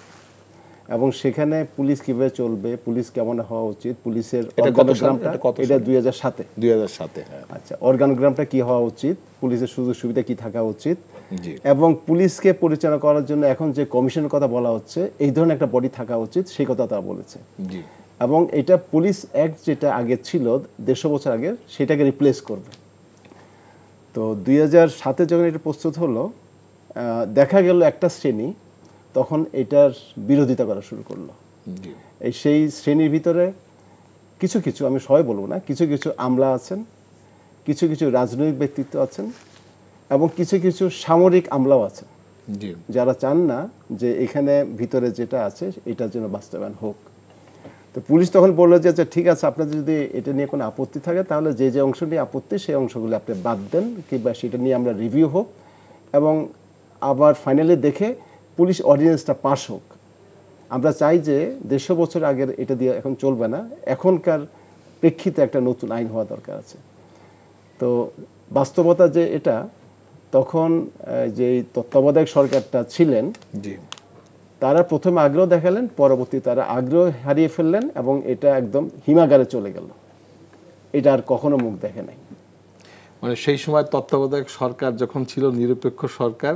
এবং সেখানে পুলিশ কিভাবে চলবে, পুলিশ কেমন হওয়া উচিত, পুলিশের অর্গানোগ্রামটা, এটা 2007-এ। 2007-এ। আচ্ছা, অর্গানোগ্রামটা কি হওয়া উচিত, পুলিশের সুযোগ সুবিধা কি থাকা উচিত, জি। এবং পুলিশকে পরিচালনা করার জন্য এখন যে কমিশনের কথা বলা হচ্ছে এই ধরনের একটা বডি থাকা উচিত, সেই কথা তারা বলেছে। জি এবং এটা পুলিশ অ্যাক্ট যেটা আগে ছিল 150 বছর আগের, সেটাকে রিপ্লেস করবে। তো 2007-এ যখন এটা প্রস্তুত হলো, দেখা গেল একটা শ্রেণী তখন এটার বিরোধিতা করা শুরু করলো। জি সেই শ্রেণীর ভিতরে কিছু কিছু, আমি সবাই বলবো না, কিছু কিছু আমলা আছেন, কিছু কিছু রাজনৈতিক ব্যক্তিত্ব আছেন, এবং কিছু কিছু সামরিক আমলাও আছেন, জি যারা চান না যে এখানে ভিতরে যেটা আছে এটার জন্য বাস্তবায়ন হোক। তো পুলিশ তখন বললো যে আচ্ছা ঠিক আছে, আপনাদের যদি এটা নিয়ে কোনো আপত্তি থাকে তাহলে যে যে অংশ নিয়ে আপত্তি সেই অংশগুলো আপনি বাদ দেন, কিংবা সেটা নিয়ে আমরা রিভিউ হোক এবং আবার ফাইনালি দেখে পুলিশ অর্ডিন্যান্সটা পাস হোক। আমরা চাই যে 150 বছর আগের এটা দিয়ে এখন চলবে না, এখনকার প্রেক্ষিতে একটা নতুন আইন হওয়া দরকার আছে। তো বাস্তবতা যে এটা, তখন যে তত্ত্বাবধায়ক সরকারটা ছিলেন জি তারা প্রথমে আগ্রহ দেখালেন, পরবর্তী তারা আগ্রহ হারিয়ে ফেললেন এবং এটা একদম হিমাগারে চলে গেল, এটা আর কখনো মুখ দেখে নাই। মানে সেই সময় তত্ত্বাবধায়ক সরকার যখন ছিল নিরপেক্ষ সরকার,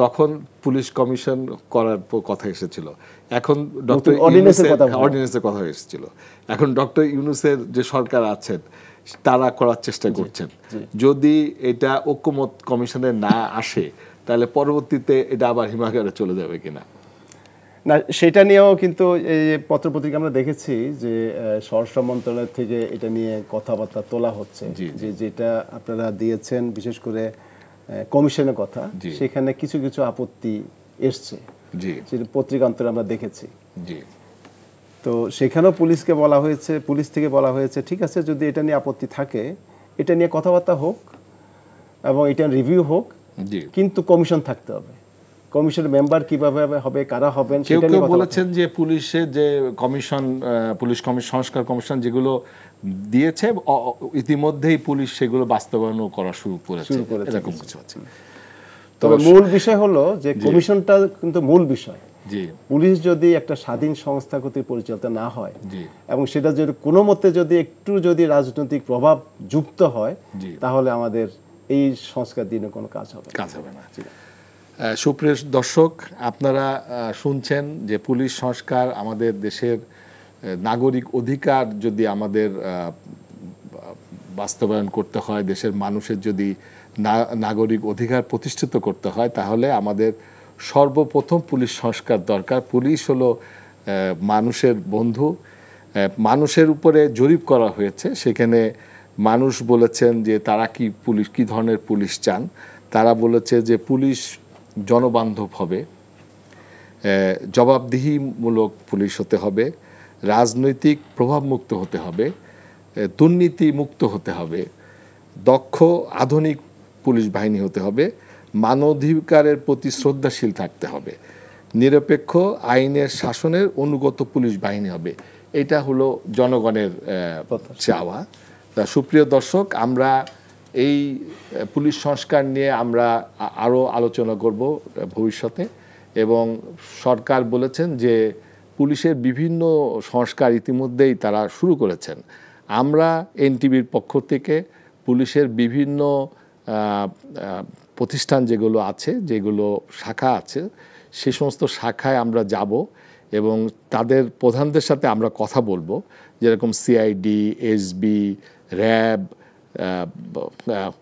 তখন পুলিশ কমিশন করার কথা এসেছিল। এখন ডক্টর অর্ডিন্যান্সের কথা এসেছিল। এখন ডক্টর ইউনূসের যে সরকার আছেন তারা করার চেষ্টা করছেন। যদি এটা ঐকমত্য কমিশনে না আসে তাহলে পরবর্তীতে এটা আবার হিমাগারে চলে যাবে কিনা না, সেটা নিয়েও কিন্তু এই পত্রপত্রিকা আমরা দেখেছি যে স্বরাষ্ট্র মন্ত্রণালয় থেকে এটা নিয়ে কথাবার্তা তোলা হচ্ছে, যে যেটা আপনারা দিয়েছেন বিশেষ করে কমিশনের কথা, সেখানে কিছু কিছু আপত্তি এসছে, যেটা পত্রিকান্তরে আমরা দেখেছি। তো সেখানেও পুলিশকে বলা হয়েছে, পুলিশ থেকে বলা হয়েছে ঠিক আছে, যদি এটা নিয়ে আপত্তি থাকে এটা নিয়ে কথাবার্তা হোক এবং এটা রিভিউ হোক, কিন্তু কমিশন থাকতে হবে। কমিশনের মেম্বার কিভাবে হবে, কারা হবেন, কেউ কেউ বলেছেন যে পুলিশের যে কমিশন, পুলিশ কমিশন, সংস্কার কমিশন যেগুলো দিয়েছে ইতিমধ্যেই পুলিশ সেগুলো বাস্তবায়ন করা শুরু করেছে, এরকম কিছু আছে। তবে মূল বিষয় হলো যে কমিশনটা কিন্তু মূল বিষয়। পুলিশ যদি একটা স্বাধীন সংস্থা কর্তৃক পরিচালিত না হয় এবং সেটা যদি কোনো মতে যদি একটু যদি রাজনৈতিক প্রভাব যুক্ত হয়, তাহলে আমাদের এই সংস্কার দিনে কোনো কাজ হবে না। সুপ্রিয় দর্শক, আপনারা শুনছেন যে পুলিশ সংস্কার আমাদের দেশের নাগরিক অধিকার যদি আমাদের বাস্তবায়ন করতে হয়, দেশের মানুষের যদি নাগরিক অধিকার প্রতিষ্ঠিত করতে হয়, তাহলে আমাদের সর্বপ্রথম পুলিশ সংস্কার দরকার। পুলিশ হলো মানুষের বন্ধু। মানুষের উপরে জরিপ করা হয়েছে, সেখানে মানুষ বলেছেন যে তারা কি ধরনের পুলিশ চান। তারা বলেছে যে পুলিশ জনবান্ধব হবে, জবাবদিহিমূলক পুলিশ হতে হবে, রাজনৈতিক প্রভাবমুক্ত হতে হবে, দুর্নীতি মুক্ত হতে হবে, দক্ষ আধুনিক পুলিশ বাহিনী হতে হবে, মানবাধিকারের প্রতি শ্রদ্ধাশীল থাকতে হবে, নিরপেক্ষ আইনের শাসনের অনুগত পুলিশ বাহিনী হবে। এটা হলো জনগণের চাওয়া। সুপ্রিয় দর্শক, আমরা এই পুলিশ সংস্কার নিয়ে আমরা আরও আলোচনা করব ভবিষ্যতে, এবং সরকার বলেছেন যে পুলিশের বিভিন্ন সংস্কার ইতিমধ্যেই তারা শুরু করেছেন। আমরা এনটিভির পক্ষ থেকে পুলিশের বিভিন্ন প্রতিষ্ঠান যেগুলো আছে, যেগুলো শাখা আছে, সে সমস্ত শাখায় আমরা যাব এবং তাদের প্রধানদের সাথে আমরা কথা বলবো, যেরকম CID, SB, RAB,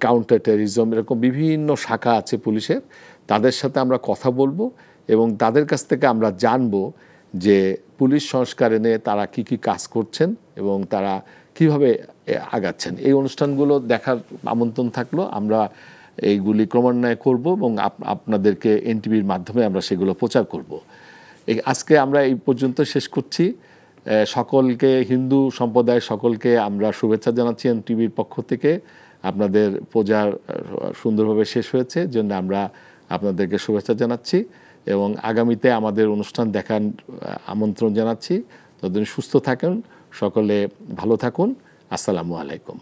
counter terrorism, এরকম বিভিন্ন শাখা আছে পুলিশের। তাদের সাথে আমরা কথা বলবো এবং তাদের কাছ থেকে আমরা জানবো যে পুলিশ সংস্কার এনে তারা কি কি কাজ করছেন এবং তারা কিভাবে আগাচ্ছেন। এই অনুষ্ঠানগুলো দেখার আমন্ত্রণ থাকলো। আমরা এইগুলি ক্রমান্বয়ে করব এবং আপনাদেরকে এনটিভির মাধ্যমে আমরা সেগুলো প্রচার করব। আজকে আমরা এই পর্যন্ত শেষ করছি। সকলকে, হিন্দু সম্প্রদায়ের সকলকে আমরা শুভেচ্ছা জানাচ্ছি এনটিভির পক্ষ থেকে। আপনাদের প্রচার সুন্দরভাবে শেষ হয়েছে, জন্য আমরা আপনাদেরকে শুভেচ্ছা জানাচ্ছি এবং আগামীতে আমাদের অনুষ্ঠান দেখার আমন্ত্রণ জানাচ্ছি। ততদিন সুস্থ থাকুন, সকলে ভালো থাকুন। আসসালামু আলাইকুম।